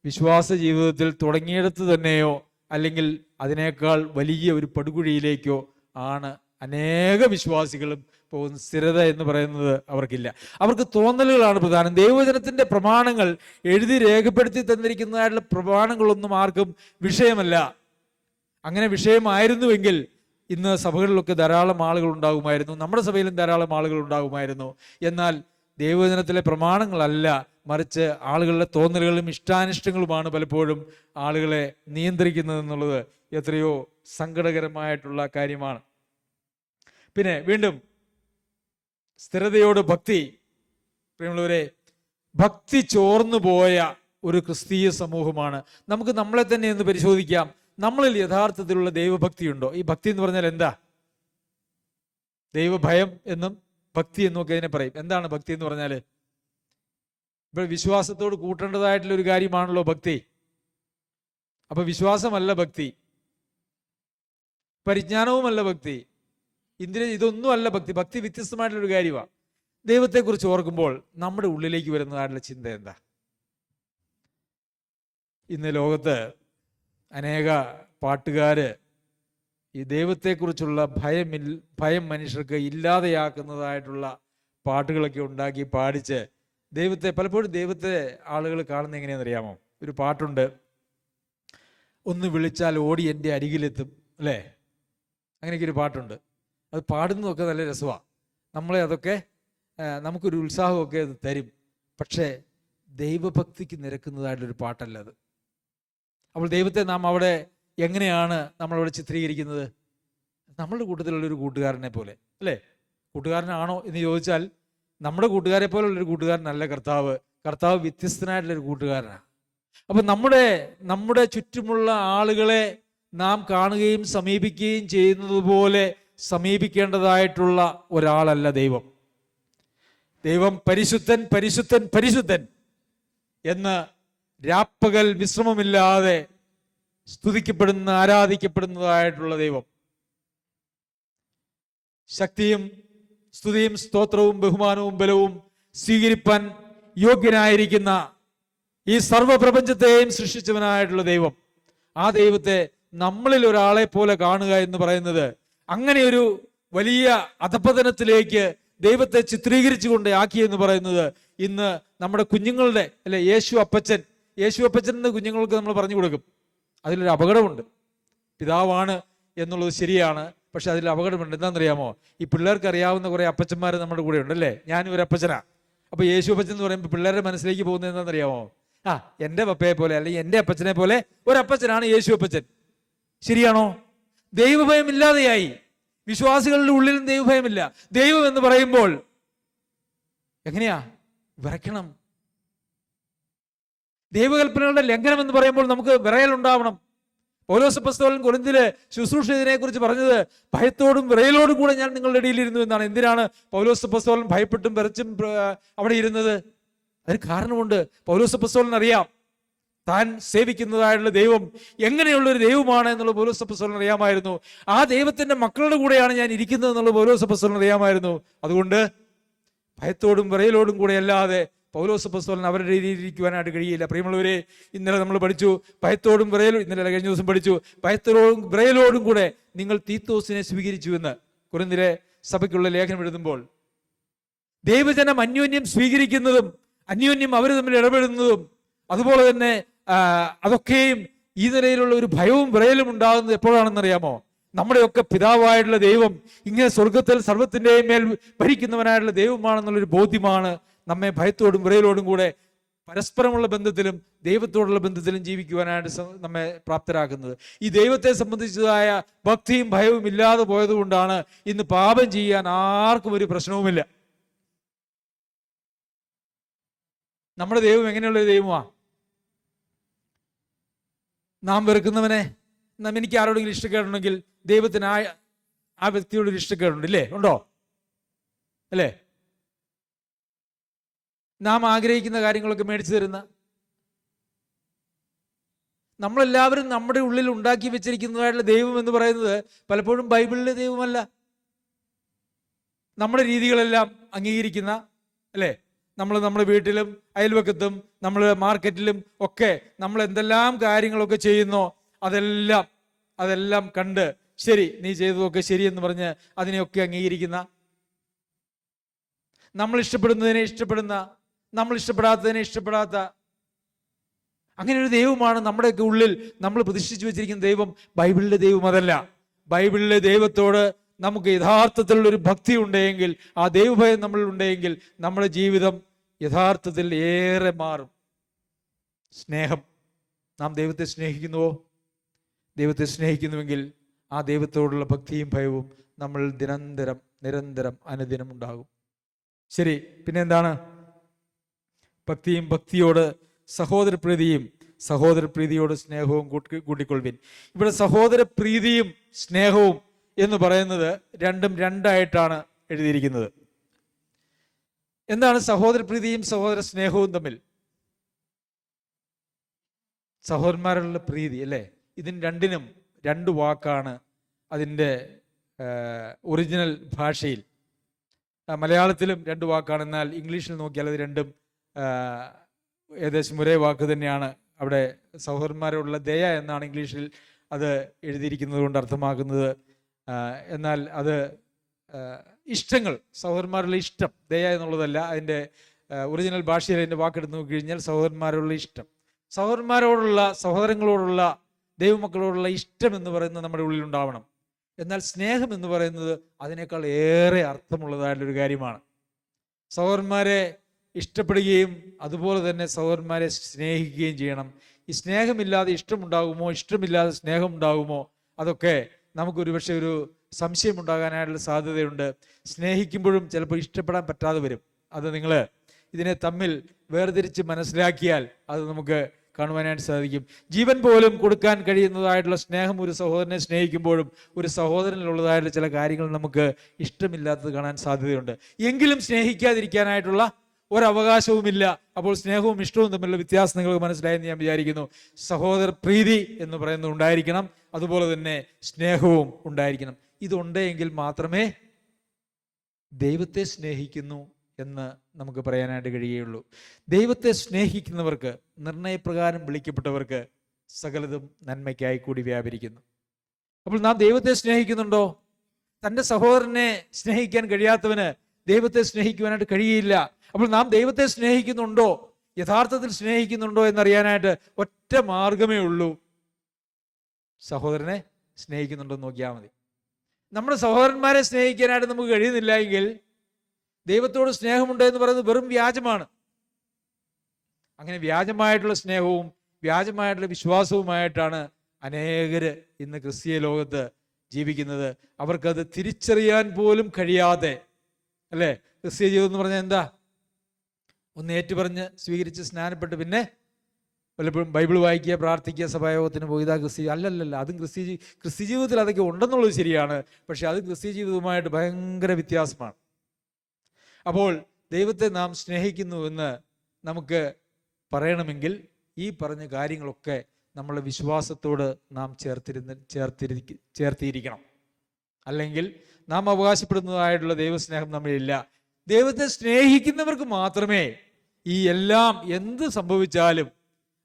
വിശ്വാസ ജീവിതത്തിൽ തുടങ്ങിയിടത്ത് തന്നെയോ അല്ലെങ്കിൽ അതിനേക്കാൾ വലിയ ഒരു പടുകുഴിയിലേക്കോ ആണ് അനേക വിശ്വാസികളും പോകുന്ന. സ്ഥിരത എന്ന് പറയുന്നത് അവർക്കില്ല. അവർക്ക് തോന്നലുകളാണ് പ്രധാനം. ദൈവവചനത്തിന്റെ പ്രമാണങ്ങൾ എഴുതി രേഖപ്പെടുത്തി തന്നിരിക്കുന്നതായിട്ടുള്ള പ്രമാണങ്ങളൊന്നും ആർക്കും വിഷയമല്ല. അങ്ങനെ വിഷയമായിരുന്നുവെങ്കിൽ ഇന്ന് സഭകളിലൊക്കെ ധാരാളം ആളുകൾ ഉണ്ടാകുമായിരുന്നു, നമ്മുടെ സഭയിലും ധാരാളം ആളുകൾ ഉണ്ടാകുമായിരുന്നു. എന്നാൽ ദൈവവചനത്തിലെ പ്രമാണങ്ങളല്ല, മറിച്ച് ആളുകളുടെ തോന്നലുകളും ഇഷ്ടാനിഷ്ടങ്ങളുമാണ് പലപ്പോഴും ആളുകളെ നിയന്ത്രിക്കുന്നത് എന്നുള്ളത് എത്രയോ സങ്കടകരമായിട്ടുള്ള കാര്യമാണ്. പിന്നെ വീണ്ടും സ്ഥിരതയോട് ഭക്തി. പ്രിയമുള്ളവരെ, ഭക്തി ചോർന്നു പോയ ഒരു ക്രിസ്തീയ സമൂഹമാണ്. നമുക്ക് നമ്മളെ തന്നെ ഒന്ന് പരിശോധിക്കാം. നമ്മളിൽ യഥാർത്ഥത്തിലുള്ള ദൈവഭക്തി ഉണ്ടോ? ഈ ഭക്തി എന്ന് പറഞ്ഞാൽ എന്താ? ദൈവഭയം എന്നും ഭക്തി എന്നും ഒക്കെ അതിനെ പറയും. എന്താണ് ഭക്തി എന്ന് പറഞ്ഞാൽ? ഇപ്പോൾ വിശ്വാസത്തോട് കൂട്ടേണ്ടതായിട്ടുള്ള ഒരു കാര്യമാണല്ലോ ഭക്തി. അപ്പൊ വിശ്വാസമല്ല ഭക്തി, പരിജ്ഞാനവുമല്ല ഭക്തി, ഇതൊന്നും അല്ല ഭക്തി. ഭക്തി വ്യത്യസ്തമായിട്ടുള്ളൊരു കാര്യമാണ്. ദൈവത്തെക്കുറിച്ച് ഓർക്കുമ്പോൾ നമ്മുടെ ഉള്ളിലേക്ക് വരുന്നതായിട്ടുള്ള ചിന്ത എന്താ? ഇന്ന് ലോകത്ത് അനേക പാട്ടുകാര് ഈ ദൈവത്തെക്കുറിച്ചുള്ള ഭയം മനുഷ്യർക്ക് ഇല്ലാതെയാക്കുന്നതായിട്ടുള്ള പാട്ടുകളൊക്കെ ഉണ്ടാക്കി പാടിച്ച് പലപ്പോഴും ദൈവത്തെ ആളുകൾ കാണുന്നത് എങ്ങനെയാണെന്നറിയാമോ? ഒരു പാട്ടുണ്ട്, ഒന്ന് വിളിച്ചാൽ ഓടി എൻ്റെ അരികിലെത്തും, അല്ലേ? അങ്ങനെയൊക്കെ ഒരു പാട്ടുണ്ട്. അത് പാടുന്നതൊക്കെ നല്ല രസമാണ്. നമ്മളെ അതൊക്കെ നമുക്കൊരു ഉത്സാഹമൊക്കെ അത് തരും. പക്ഷേ ദൈവഭക്തിക്ക് നിരക്കുന്നതായിട്ടൊരു പാട്ടല്ല അത്. അപ്പോൾ ദൈവത്തെ നാം അവിടെ എങ്ങനെയാണ് നമ്മളവിടെ ചിത്രീകരിക്കുന്നത്? നമ്മളുടെ കൂട്ടത്തിലുള്ളൊരു കൂട്ടുകാരനെ പോലെ, അല്ലേ? കൂട്ടുകാരനാണോ എന്ന് ചോദിച്ചാൽ നമ്മുടെ കൂട്ടുകാരെ പോലുള്ളൊരു കൂട്ടുകാരനല്ല കർത്താവ്. കർത്താവ് വ്യത്യസ്തനായിട്ടുള്ളൊരു കൂട്ടുകാരനാണ്. അപ്പം നമ്മുടെ ചുറ്റുമുള്ള ആളുകളെ നാം കാണുകയും സമീപിക്കുകയും ചെയ്യുന്നത് പോലെ സമീപിക്കേണ്ടതായിട്ടുള്ള ഒരാളല്ല ദൈവം. ദൈവം പരിശുദ്ധൻ പരിശുദ്ധൻ പരിശുദ്ധൻ എന്ന് രാപ്പകൽ വിശ്രമമില്ലാതെ സ്തുതിക്കപ്പെടുന്ന ആരാധിക്കപ്പെടുന്നതായിട്ടുള്ള ദൈവം. ശക്തിയും സ്തുതിയും സ്തോത്രവും ബഹുമാനവും ബലവും സ്വീകരിപ്പാൻ യോഗ്യനായിരിക്കുന്ന ഈ സർവപ്രപഞ്ചത്തെയും സൃഷ്ടിച്ചവനായിട്ടുള്ള ദൈവം, ആ ദൈവത്തെ നമ്മളിൽ ഒരാളെ പോലെ കാണുക എന്ന് പറയുന്നത്, അങ്ങനെ ഒരു വലിയ അധപതനത്തിലേക്ക് ദൈവത്തെ ചിത്രീകരിച്ചുകൊണ്ട് ആക്കിയെന്ന് പറയുന്നത് ഇന്ന് നമ്മുടെ കുഞ്ഞുങ്ങളുടെ, അല്ലെ, യേശു അപ്പച്ചൻ എന്ന് കുഞ്ഞുങ്ങൾക്ക് നമ്മൾ പറഞ്ഞു കൊടുക്കും. അതിലൊരു അപകടമുണ്ട്. പിതാവാണ് എന്നുള്ളത് ശരിയാണ്, പക്ഷെ അതിൽ അപകടമുണ്ട്. എന്താണെന്നറിയാമോ? ഈ പിള്ളേർക്ക് അറിയാവുന്ന കുറെ അപ്പച്ചന്മാർ നമ്മുടെ കൂടെ ഉണ്ടല്ലേ. ഞാനും ഒരു അപ്പച്ചനാ. അപ്പൊ യേശു അപ്പച്ചൻ എന്ന് പറയുമ്പോൾ പിള്ളേരുടെ മനസ്സിലേക്ക് പോകുന്നത് എന്താണെന്നറിയാമോ? എൻ്റെ പപ്പയെ പോലെ അല്ലെങ്കിൽ എൻ്റെ അപ്പച്ചനെ പോലെ ഒരപ്പച്ചനാണ് യേശു അപ്പച്ചൻ. ശരിയാണോ? ദൈവഭയം ഇല്ലാതെയായി. വിശ്വാസികളുടെ ഉള്ളിലും ദൈവഭയമില്ല. ദൈവം എന്ന് പറയുമ്പോൾ എങ്ങനെയാ വിറയ്ക്കണം? ദൈവകൽപ്പനകളുടെ ലംഘനം എന്ന് പറയുമ്പോൾ നമുക്ക് വിറയലുണ്ടാവണം. പൗലോസ് അപ്പോസ്തലൻ കൊരിന്തിലെ ശുശ്രൂഷ ഇതിനെക്കുറിച്ച് പറഞ്ഞത്, ഭയത്തോടും വിറയലോടും കൂടെ ഞാൻ നിങ്ങളുടെ ഇടയിലിരുന്നു എന്നാണ്. എന്തിനാണ് പൗലോസ് അപ്പോസ്തലൻ ഭയപ്പെട്ടും വിറച്ചും അവിടെ ഇരുന്നത്? അതിന് കാരണമുണ്ട്. പൗലോസ് അപ്പോസ്തലൻ അറിയാം താൻ സേവിക്കുന്നതായിട്ടുള്ള ദൈവം എങ്ങനെയുള്ളൊരു ദൈവമാണ് എന്നുള്ളത് പൗലോസ് അപ്പോസ്തലൻ അറിയാമായിരുന്നു. ആ ദൈവത്തിന്റെ മക്കളുടെ കൂടെയാണ് ഞാൻ ഇരിക്കുന്നത് എന്നുള്ളത് പൗലോസ് അപ്പോസ്തലൻ അറിയാമായിരുന്നു. അതുകൊണ്ട് ഭയത്തോടും വിറയലോടും കൂടെ അല്ലാതെ പൗലോസ് അപ്പോസ്തലൻ അവരുടെ രീതിയിൽ ഇരിക്കുവാനായിട്ട് കഴിയില്ല. പ്രിയമുള്ളവരെ, ഇന്നലെ നമ്മൾ പഠിച്ചു ഭയത്തോടും വിറയലും, ഇന്നലെ കഴിഞ്ഞ ദിവസം പഠിച്ചു ഭയത്തോടും വിറയലോടും കൂടെ നിങ്ങൾ തീത്തോസിനെ സ്വീകരിച്ചു എന്ന് കൊരിന്തിലെ സഭയ്ക്കുള്ള ലേഖനം എഴുതുമ്പോൾ, ദൈവജനം അന്യോന്യം സ്വീകരിക്കുന്നതും അന്യോന്യം അവർ തമ്മിൽ ഇടപെടുന്നതും അതുപോലെ തന്നെ അതൊക്കെയും ഈ നിലയിലുള്ള ഒരു ഭയവും വിറയലും ഉണ്ടാകുന്നത് എപ്പോഴാണെന്നറിയാമോ? നമ്മുടെയൊക്കെ പിതാവായിട്ടുള്ള ദൈവം ഇങ്ങനെ സ്വർഗത്തിൽ സർവത്തിൻ്റെയും മേൽ ഭരിക്കുന്നവനായിട്ടുള്ള ദൈവമാണെന്നുള്ളൊരു ബോധ്യമാണ് നമ്മെ ഭയത്തോടും വിറയലോടും കൂടെ പരസ്പരമുള്ള ബന്ധത്തിലും ദൈവത്തോടുള്ള ബന്ധത്തിലും ജീവിക്കുവാനായിട്ട് നമ്മെ പ്രാപ്തരാക്കുന്നത്. ഈ ദൈവത്തെ സംബന്ധിച്ചതായ ഭക്തിയും ഭയവും ഇല്ലാതെ പോയതുകൊണ്ടാണ് ഇന്ന് പാപം ചെയ്യാൻ ആർക്കും ഒരു പ്രശ്നവുമില്ല. നമ്മുടെ ദൈവം എങ്ങനെയുള്ളൊരു ദൈവമാണ്? നാം വെറുക്കുന്നവനെ, എനിക്ക് ആരോടെങ്കിലും ഇഷ്ടക്കേടുണ്ടെങ്കിൽ ദൈവത്തിന് ആ വ്യക്തിയോടൊരു ഇഷ്ടക്കേടുണ്ട്, ഇല്ലേ? ഉണ്ടോ? അല്ലേ? നാം ആഗ്രഹിക്കുന്ന കാര്യങ്ങളൊക്കെ മേടിച്ചു തരുന്ന, നമ്മളെല്ലാവരും നമ്മുടെ ഉള്ളിൽ ഉണ്ടാക്കി വെച്ചിരിക്കുന്നതായിട്ടുള്ള ദൈവം എന്ന് പറയുന്നത് പലപ്പോഴും ബൈബിളിലെ ദൈവമല്ല. നമ്മുടെ രീതികളെല്ലാം അംഗീകരിക്കുന്ന, അല്ലേ? നമ്മുടെ വീട്ടിലും അയൽവക്കത്തും നമ്മൾ മാർക്കറ്റിലും ഒക്കെ നമ്മൾ എന്തെല്ലാം കാര്യങ്ങളൊക്കെ ചെയ്യുന്നോ അതെല്ലാം കണ്ട് ശരി, നീ ചെയ്തതൊക്കെ ശരിയെന്ന് പറഞ്ഞ് അതിനെയൊക്കെ അംഗീകരിക്കുന്ന, നമ്മൾ ഇഷ്ടപ്പെടുന്നതിനെ ഇഷ്ടപ്പെടുന്ന, നമ്മൾ ഇഷ്ടപ്പെടാത്തതിനെ ഇഷ്ടപ്പെടാത്ത, അങ്ങനെ ഒരു ദൈവമാണ് നമ്മുടെയൊക്കെ ഉള്ളിൽ നമ്മൾ പ്രതിഷ്ഠിച്ചു വെച്ചിരിക്കുന്ന ദൈവം. ബൈബിളിലെ ദൈവം അതല്ല. ബൈബിളിലെ ദൈവത്തോട് നമുക്ക് യഥാർത്ഥത്തിലുള്ളൊരു ഭക്തി ഉണ്ടെങ്കിൽ, ആ ദൈവഭയം നമ്മളിൽ ഉണ്ടെങ്കിൽ നമ്മുടെ ജീവിതം യഥാർത്ഥത്തിൽ ഏറെ മാറും. സ്നേഹം, നാം ദൈവത്തെ സ്നേഹിക്കുന്നുവോ? ദൈവത്തെ സ്നേഹിക്കുന്നുവെങ്കിൽ ആ ദൈവത്തോടുള്ള ഭക്തിയും ഭയവും നമ്മൾ നിരന്തരം അനുദിനം ഉണ്ടാകും. ശരി, പിന്നെ എന്താണ്? ഭക്തിയോട് സഹോദരപ്രീതിയോട് സ്നേഹവും കൂട്ടിക്കൊള്ളുവിൻ. ഇവിടെ സഹോദരപ്രീതിയും സ്നേഹവും എന്ന് പറയുന്നത് രണ്ടും രണ്ടായിട്ടാണ് എഴുതിയിരിക്കുന്നത്. എന്താണ് സഹോദരപ്രീതിയും സഹോദര സ്നേഹവും തമ്മിൽ? സഹോദരന്മാരുള്ള പ്രീതി, അല്ലേ? ഇതിന് രണ്ടിനും രണ്ട് വാക്കാണ് അതിൻ്റെ ഒറിജിനൽ ഭാഷയിൽ. മലയാളത്തിലും രണ്ട് വാക്കാണ്, എന്നാൽ ഇംഗ്ലീഷിൽ നോക്കിയാൽ അത് രണ്ടും ഏകദേശം ഒരേ വാക്ക് തന്നെയാണ്. അവിടെ സഹോദരന്മാരോടുള്ള ദയ എന്നാണ് ഇംഗ്ലീഷിൽ അത് എഴുതിയിരിക്കുന്നത് കൊണ്ട് അർത്ഥമാക്കുന്നത്. എന്നാൽ അത് ഇഷ്ടങ്ങൾ, സഹോദരന്മാരുള്ള ഇഷ്ടം, ദയ എന്നുള്ളതല്ല. അതിൻ്റെ ഒറിജിനൽ ഭാഷയിൽ അതിൻ്റെ വാക്കെടുത്ത് നോക്കി കഴിഞ്ഞാൽ സഹോദരന്മാരുള്ള ഇഷ്ടം, സഹോദരന്മാരോടുള്ള, സഹോദരങ്ങളോടുള്ള, ദൈവമക്കളോടുള്ള ഇഷ്ടം എന്ന് പറയുന്നത് നമ്മുടെ ഉള്ളിൽ ഉണ്ടാവണം. എന്നാൽ സ്നേഹം എന്ന് പറയുന്നത് അതിനേക്കാൾ ഏറെ അർത്ഥമുള്ളതായിട്ടുള്ളൊരു കാര്യമാണ്. സഹോദരന്മാരെ ഇഷ്ടപ്പെടുകയും അതുപോലെ തന്നെ സഹോദരന്മാരെ സ്നേഹിക്കുകയും ചെയ്യണം. ഈ സ്നേഹമില്ലാതെ ഇഷ്ടമുണ്ടാകുമോ, ഇഷ്ടമില്ലാതെ സ്നേഹം ഉണ്ടാകുമോ, അതൊക്കെ നമുക്കൊരു പക്ഷേ ഒരു സംശയം ഉണ്ടാകാനായിട്ടുള്ള സാധ്യതയുണ്ട്. സ്നേഹിക്കുമ്പോഴും ചിലപ്പോൾ ഇഷ്ടപ്പെടാൻ പറ്റാതെ വരും. അത് നിങ്ങൾ ഇതിനെ തമ്മിൽ വേർതിരിച്ച് മനസ്സിലാക്കിയാൽ അത് നമുക്ക് കാണുവാനായിട്ട് സാധിക്കും. ജീവൻ പോലും കൊടുക്കാൻ കഴിയുന്നതായിട്ടുള്ള സ്നേഹം ഒരു സഹോദരനെ സ്നേഹിക്കുമ്പോഴും ഒരു സഹോദരനിലുള്ളതായിട്ടുള്ള ചില കാര്യങ്ങൾ നമുക്ക് ഇഷ്ടമില്ലാത്തത് കാണാൻ സാധ്യതയുണ്ട്. എങ്കിലും സ്നേഹിക്കാതിരിക്കാനായിട്ടുള്ള ഒരവകാശവുമില്ല. അപ്പോൾ സ്നേഹവും ഇഷ്ടവും തമ്മിലുള്ള വ്യത്യാസം നിങ്ങൾക്ക് മനസ്സിലായെന്ന് ഞാൻ വിചാരിക്കുന്നു. സഹോദര പ്രീതി എന്ന് പറയുന്നത് ഉണ്ടായിരിക്കണം, അതുപോലെ തന്നെ സ്നേഹവും ഉണ്ടായിരിക്കണം. ഇതുണ്ടെങ്കിൽ മാത്രമേ ദൈവത്തെ സ്നേഹിക്കുന്നു എന്ന് നമുക്ക് പറയാനായിട്ട് കഴിയുകയുള്ളൂ. ദൈവത്തെ സ്നേഹിക്കുന്നവർക്ക്, നിർണയപ്രകാരം വിളിക്കപ്പെട്ടവർക്ക് സകലതും നന്മയ്ക്കായി കൂടി വ്യാപരിക്കുന്നു. അപ്പോൾ നാം ദൈവത്തെ സ്നേഹിക്കുന്നുണ്ടോ? തൻ്റെ സഹോദരനെ സ്നേഹിക്കാൻ കഴിയാത്തവന് ദൈവത്തെ സ്നേഹിക്കുവാനായിട്ട് കഴിയില്ല. അപ്പോൾ നാം ദൈവത്തെ സ്നേഹിക്കുന്നുണ്ടോ, യഥാർത്ഥത്തിൽ സ്നേഹിക്കുന്നുണ്ടോ എന്നറിയാനായിട്ട് ഒറ്റ മാർഗമേ ഉള്ളൂ. സഹോദരനെ സ്നേഹിക്കുന്നുണ്ടോ എന്ന് നോക്കിയാൽ മതി. നമ്മുടെ സഹോദരന്മാരെ സ്നേഹിക്കാനായിട്ട് നമുക്ക് കഴിയുന്നില്ല എങ്കിൽ ദൈവത്തോട് സ്നേഹമുണ്ട് എന്ന് പറയുന്നത് വെറും വ്യാജമാണ്. അങ്ങനെ വ്യാജമായിട്ടുള്ള സ്നേഹവും വ്യാജമായിട്ടുള്ള വിശ്വാസവുമായിട്ടാണ് അനേകര് ഇന്ന് ക്രിസ്തീയ ലോകത്ത് ജീവിക്കുന്നത്. അവർക്കത് തിരിച്ചറിയാൻ പോലും കഴിയാതെ, അല്ലേ? ക്രിസ്തീയ ജീവിതം എന്ന് പറഞ്ഞാൽ എന്താ? ഒന്ന് ഏറ്റുപറഞ്ഞ് സ്വീകരിച്ച് സ്നാനപ്പെട്ട് പിന്നെ വല്ലപ്പോഴും ബൈബിൾ വായിക്കുക, പ്രാർത്ഥിക്കുക, സഭായോഗത്തിന് പോയി, ഇതാ ക്രിസ്തീയ അല്ലല്ല. അതും ക്രിസ്തീയ ജീവിതത്തിൽ അതൊക്കെ ഉണ്ടെന്നുള്ളത് ശരിയാണ്. പക്ഷെ അത് ക്രിസ്തീയ ജീവിതവുമായിട്ട് ഭയങ്കര വ്യത്യാസമാണ്. അപ്പോൾ ദൈവത്തെ നാം സ്നേഹിക്കുന്നുവെന്ന് നമുക്ക് പറയണമെങ്കിൽ ഈ പറഞ്ഞ കാര്യങ്ങളൊക്കെ നമ്മളെ വിശ്വാസത്തോട് നാം ചേർത്തിരിക്കണം. അല്ലെങ്കിൽ നാം അവകാശപ്പെടുന്നതായിട്ടുള്ള ദൈവസ്നേഹം നമ്മളില്ല. ദൈവത്തെ സ്നേഹിക്കുന്നവർക്ക് മാത്രമേ ഈ എല്ലാം എന്ത് സംഭവിച്ചാലും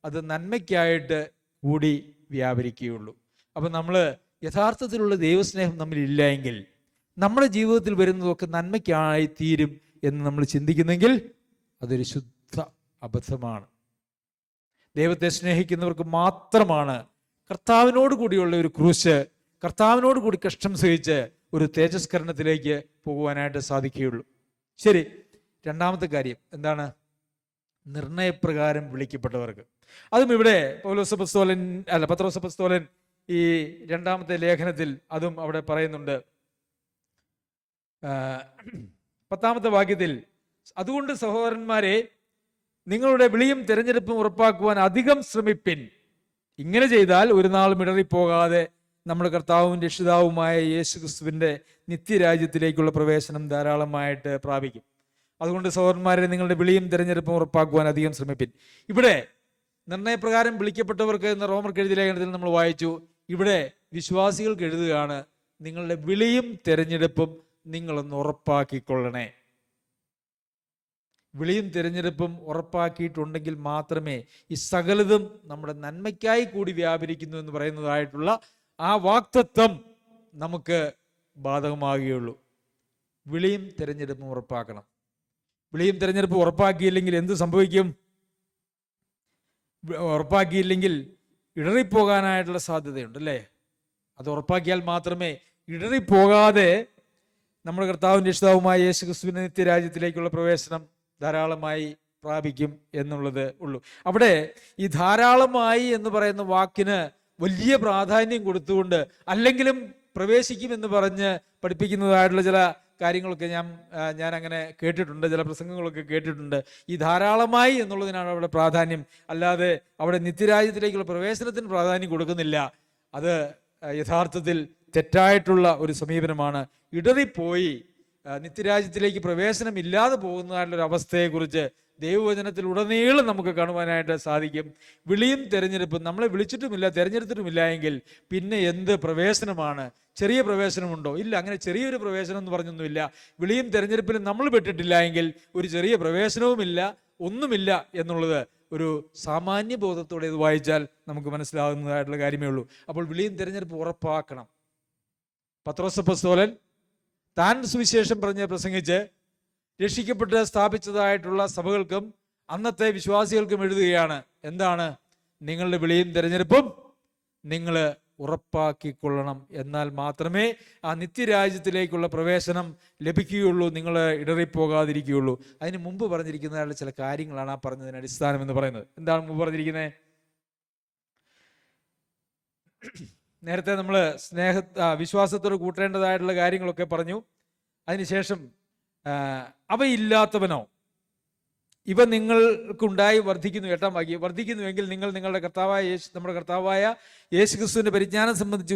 അത് നന്മയ്ക്കായിട്ട് കൂടി വ്യാപരിക്കുകയുള്ളൂ. അപ്പം നമ്മൾ യഥാർത്ഥത്തിലുള്ള ദൈവസ്നേഹം നമ്മളില്ല എങ്കിൽ നമ്മുടെ ജീവിതത്തിൽ വരുന്നതൊക്കെ നന്മയ്ക്കായി തീരും എന്ന് നമ്മൾ ചിന്തിക്കുന്നെങ്കിൽ അതൊരു ശുദ്ധ അബദ്ധമാണ്. ദൈവത്തെ സ്നേഹിക്കുന്നവർക്ക് മാത്രമാണ് കർത്താവിനോട് കൂടിയുള്ള ഒരു ക്രൂശ്, കർത്താവിനോട് കൂടി കഷ്ടം സഹിച്ച് ഒരു തേജസ്കരണത്തിലേക്ക് പോകുവാനായിട്ട് സാധിക്കുകയുള്ളൂ. ശരി, രണ്ടാമത്തെ കാര്യം എന്താണ്? നിർണയപ്രകാരം വിളിക്കപ്പെട്ടവർക്ക്. അതും ഇവിടെ പത്രോസ് അപ്പോസ്തലൻ ഈ രണ്ടാമത്തെ ലേഖനത്തിൽ അതും അവിടെ പറയുന്നുണ്ട്. 10-ാമത്തെ വാക്യത്തിൽ, അതുകൊണ്ട് സഹോദരന്മാരെ, നിങ്ങളുടെ വിളിയും തിരഞ്ഞെടുപ്പും ഉറപ്പാക്കുവാൻ അധികം ശ്രമിപ്പിൻ. ഇങ്ങനെ ചെയ്താൽ ഒരു നാളും ഇടറിപ്പോകാതെ നമ്മുടെ കർത്താവും രക്ഷിതാവുമായ യേശുക്രിസ്തുവിന്റെ നിത്യരാജ്യത്തിലേക്കുള്ള പ്രവേശനം ധാരാളമായിട്ട് പ്രാപിക്കും. അതുകൊണ്ട് സഹോദരന്മാരെ, നിങ്ങളുടെ വിളിയും തിരഞ്ഞെടുപ്പും ഉറപ്പാക്കുവാൻ അധികം ശ്രമിപ്പിൻ. ഇവിടെ നിർണയപ്രകാരം വിളിക്കപ്പെട്ടവർക്ക് എന്ന റോമർക്ക് എഴുതിയ ലേഖനത്തിൽ നമ്മൾ വായിച്ചു. ഇവിടെ വിശ്വാസികൾക്ക് എഴുതുകയാണ്, നിങ്ങളുടെ വിളിയും തിരഞ്ഞെടുപ്പും നിങ്ങളൊന്ന് ഉറപ്പാക്കിക്കൊള്ളണേ. വിളിയും തിരഞ്ഞെടുപ്പും ഉറപ്പാക്കിയിട്ടുണ്ടെങ്കിൽ മാത്രമേ ഈ സകലതും നമ്മുടെ നന്മയ്ക്കായി കൂടി വ്യാപരിക്കുന്നു എന്ന് പറയുന്നതായിട്ടുള്ള ആ വാക്തത്വം നമുക്ക് ബാധകമാകുകയുള്ളൂ. വിളിയും തിരഞ്ഞെടുപ്പും ഉറപ്പാക്കണം. വിളിയും തിരഞ്ഞെടുപ്പും ഉറപ്പാക്കിയില്ലെങ്കിൽ എന്ത് സംഭവിക്കും? ഉറപ്പാക്കിയില്ലെങ്കിൽ ഇടറിപ്പോകാനായിട്ടുള്ള സാധ്യതയുണ്ട്, അല്ലേ? അത് ഉറപ്പാക്കിയാൽ മാത്രമേ ഇടറിപ്പോകാതെ നമ്മുടെ കർത്താവും രക്ഷിതാവുമായ യേശുക്രിസ്തുവിന്റെ നിത്യരാജ്യത്തിലേക്കുള്ള പ്രവേശനം ധാരാളമായി പ്രാപിക്കും എന്നുള്ളത് ഉള്ളൂ. അവിടെ ഈ ധാരാളമായി എന്ന് പറയുന്ന വാക്കിന് വലിയ പ്രാധാന്യം കൊടുത്തുകൊണ്ട് അല്ലെങ്കിലും പ്രവേശിക്കുമെന്ന് പറഞ്ഞ് പഠിപ്പിക്കുന്നതായിട്ടുള്ള ചില കാര്യങ്ങളൊക്കെ ഞാൻ അങ്ങനെ കേട്ടിട്ടുണ്ട്, ചില പ്രസംഗങ്ങളൊക്കെ കേട്ടിട്ടുണ്ട്. ഈ ധാരാളമായി എന്നുള്ളതിനാണ് അവിടെ പ്രാധാന്യം, അല്ലാതെ അവിടെ നിത്യരാജ്യത്തിലേക്കുള്ള പ്രവേശനത്തിന് പ്രാധാന്യം കൊടുക്കുന്നില്ല. അത് യഥാർത്ഥത്തിൽ തെറ്റായിട്ടുള്ള ഒരു സമീപനമാണ്. ഇടറിപ്പോയി നിത്യരാജ്യത്തിലേക്ക് പ്രവേശനം ഇല്ലാതെ പോകുന്നതായിട്ടുള്ളൊരു അവസ്ഥയെക്കുറിച്ച് ദൈവവചനത്തിൽ ഉടനീളം നമുക്ക് കാണുവാനായിട്ട് സാധിക്കും. വിളിയും തെരഞ്ഞെടുപ്പും, നമ്മളെ വിളിച്ചിട്ടുമില്ല തെരഞ്ഞെടുത്തിട്ടുമില്ല എങ്കിൽ പിന്നെ എന്ത് പ്രവേശനമാണ്? ചെറിയ പ്രവേശനമുണ്ടോ? ഇല്ല, അങ്ങനെ ചെറിയൊരു പ്രവേശനം എന്ന് പറഞ്ഞൊന്നുമില്ല. വിളിയും തെരഞ്ഞെടുപ്പിലും നമ്മൾ പെട്ടിട്ടില്ല എങ്കിൽ ഒരു ചെറിയ പ്രവേശനവുമില്ല, ഒന്നുമില്ല എന്നുള്ളത് ഒരു സാമാന്യ ബോധത്തോടെ ഇത് വായിച്ചാൽ നമുക്ക് മനസ്സിലാകുന്നതായിട്ടുള്ള കാര്യമേ ഉള്ളൂ. അപ്പോൾ വിളിയും തിരഞ്ഞെടുപ്പ് ഉറപ്പാക്കണം. പത്രോസ് അപ്പോസ്തലൻ താൻ സുവിശേഷം പ്രസംഗിച്ച് രക്ഷിക്കപ്പെട്ട് സ്ഥാപിച്ചതായിട്ടുള്ള സഭകൾക്കും അന്നത്തെ വിശ്വാസികൾക്കും എഴുതുകയാണ്. എന്താണ്? നിങ്ങളുടെ വിളിയും തിരഞ്ഞെടുപ്പും നിങ്ങൾ ഉറപ്പാക്കിക്കൊള്ളണം. എന്നാൽ മാത്രമേ ആ നിത്യരാജ്യത്തിലേക്കുള്ള പ്രവേശനം ലഭിക്കുകയുള്ളൂ, നിങ്ങൾ ഇടറിപ്പോകാതിരിക്കുകയുള്ളൂ. അതിന് മുമ്പ് പറഞ്ഞിരിക്കുന്നതായുള്ള ചില കാര്യങ്ങളാണ് ആ പറഞ്ഞതിന് അടിസ്ഥാനം എന്ന് പറയുന്നത്. എന്താണ് മുമ്പ് പറഞ്ഞിരിക്കുന്നത്? നേരത്തെ നമ്മൾ വിശ്വാസത്തോട് കൂട്ടേണ്ടതായിട്ടുള്ള കാര്യങ്ങളൊക്കെ പറഞ്ഞു. അതിനുശേഷം അവയില്ലാത്തവനോ ഇവ നിങ്ങൾക്കുണ്ടായി വർദ്ധിക്കുന്നു. 8-ാം വാക്യം, വർദ്ധിക്കുന്നുവെങ്കിൽ നിങ്ങൾ നമ്മുടെ കർത്താവായ യേശു ക്രിസ്തുവിന്റെ പരിജ്ഞാനം സംബന്ധിച്ച്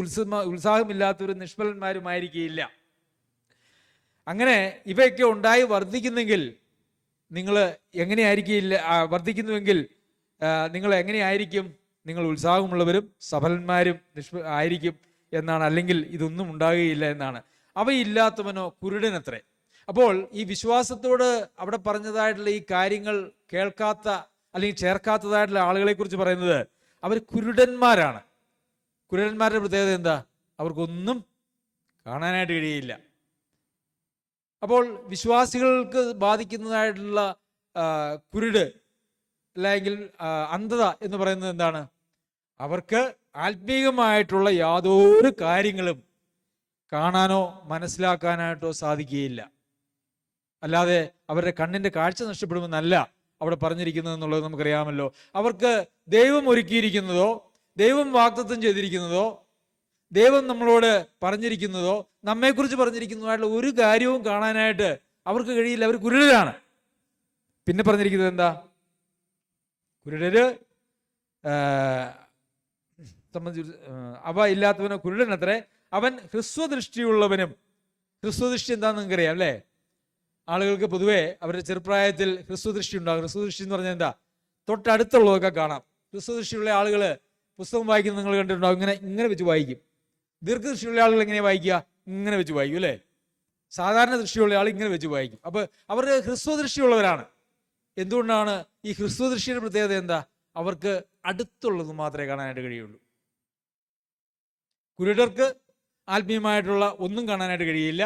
ഉത്സാഹമില്ലാത്തവരും നിഷ്ഫലന്മാരുമായിരിക്കില്ല. അങ്ങനെ ഇവയൊക്കെ ഉണ്ടായി വർദ്ധിക്കുന്നെങ്കിൽ നിങ്ങൾ എങ്ങനെയായിരിക്കില്ല? വർദ്ധിക്കുന്നുവെങ്കിൽ നിങ്ങൾ എങ്ങനെയായിരിക്കും? നിങ്ങൾ ഉത്സാഹമുള്ളവരും സഫലന്മാരും ആയിരിക്കും എന്നാണ്. അല്ലെങ്കിൽ ഇതൊന്നും ഉണ്ടാകുകയില്ല എന്നാണ്. അവയില്ലാത്തവനോ കുരുടനത്രേ. അപ്പോൾ ഈ വിശ്വാസത്തോട് അവിടെ പറഞ്ഞതായിട്ടുള്ള ഈ കാര്യങ്ങൾ കേൾക്കാത്ത അല്ലെങ്കിൽ ചേർക്കാത്തതായിട്ടുള്ള ആളുകളെ കുറിച്ച് പറയുന്നത് അവർ കുരുടന്മാരാണ്. കുരുടന്മാരുടെ പ്രത്യേകത എന്താ? അവർക്കൊന്നും കാണാനായിട്ട് കഴിയില്ല. അപ്പോൾ വിശ്വാസികൾക്ക് ബാധിക്കുന്നതായിട്ടുള്ള കുരുട് അല്ലെങ്കിൽ അന്ധത എന്ന് പറയുന്നത് എന്താണ്? അവർക്ക് ആത്മീയമായിട്ടുള്ള യാതൊരു കാര്യങ്ങളും കാണാനോ മനസ്സിലാക്കാനായിട്ടോ സാധിക്കുകയില്ല. അല്ലാതെ അവരുടെ കണ്ണിന്റെ കാഴ്ച നഷ്ടപ്പെടുമെന്നല്ല അവിടെ പറഞ്ഞിരിക്കുന്നത് എന്നുള്ളത് നമുക്കറിയാമല്ലോ. അവർക്ക് ദൈവം ഒരുക്കിയിരിക്കുന്നതോ ദൈവം വാഗ്ദത്തം ചെയ്തിരിക്കുന്നതോ ദൈവം നമ്മളോട് പറഞ്ഞിരിക്കുന്നതോ നമ്മെക്കുറിച്ച് പറഞ്ഞിരിക്കുന്നതായിട്ടുള്ള ഒരു കാര്യവും കാണാനായിട്ട് അവർക്ക് കഴിയില്ല. അവർ കുരുടരാണ്. പിന്നെ പറഞ്ഞിരിക്കുന്നത് എന്താ? കുരുടര് സംബന്ധിച്ച് അവ ഇല്ലാത്തവനോ കുരുടനത്രേ, അവൻ ഹ്രസ്വദൃഷ്ടിയുള്ളവനും. ഹ്രസ്വദൃഷ്ടി എന്താണെന്ന് നിങ്ങൾക്കറിയാം അല്ലേ? ആളുകൾക്ക് പൊതുവെ അവരുടെ ചെറുപ്രായത്തിൽ ഹ്രസ്വദൃഷ്ടി ഉണ്ടാകും. ഹ്രസ്വദൃഷ്ടി എന്ന് പറഞ്ഞാൽ എന്താ? തൊട്ടടുത്തുള്ളതൊക്കെ കാണാം. ഹ്രസ്വദൃഷ്ടിയുള്ള ആളുകൾ പുസ്തകം വായിക്കുന്നത് നിങ്ങൾ കണ്ടിട്ടുണ്ടാകും. ഇങ്ങനെ വെച്ച് വായിക്കും. ദീർഘദൃഷ്ടിയുള്ള ആളുകൾ എങ്ങനെയാണ് വായിക്കുക? ഇങ്ങനെ വെച്ച് വായിക്കും അല്ലേ? സാധാരണ ദൃഷ്ടിയുള്ള ആൾ ഇങ്ങനെ വെച്ച് വായിക്കും. അപ്പൊ അവർ ഹ്രസ്വദൃഷ്ടിയുള്ളവരാണ്. എന്തുകൊണ്ടാണ്? ഈ ഹ്രസ്വദൃഷ്ടിയുടെ പ്രത്യേകത എന്താ? അവർക്ക് അടുത്തുള്ളത് മാത്രമേ കാണാനായിട്ട് കഴിയുള്ളൂ. കുരുടർക്ക് ആത്മീയമായിട്ടുള്ള ഒന്നും കാണാനായിട്ട് കഴിയില്ല.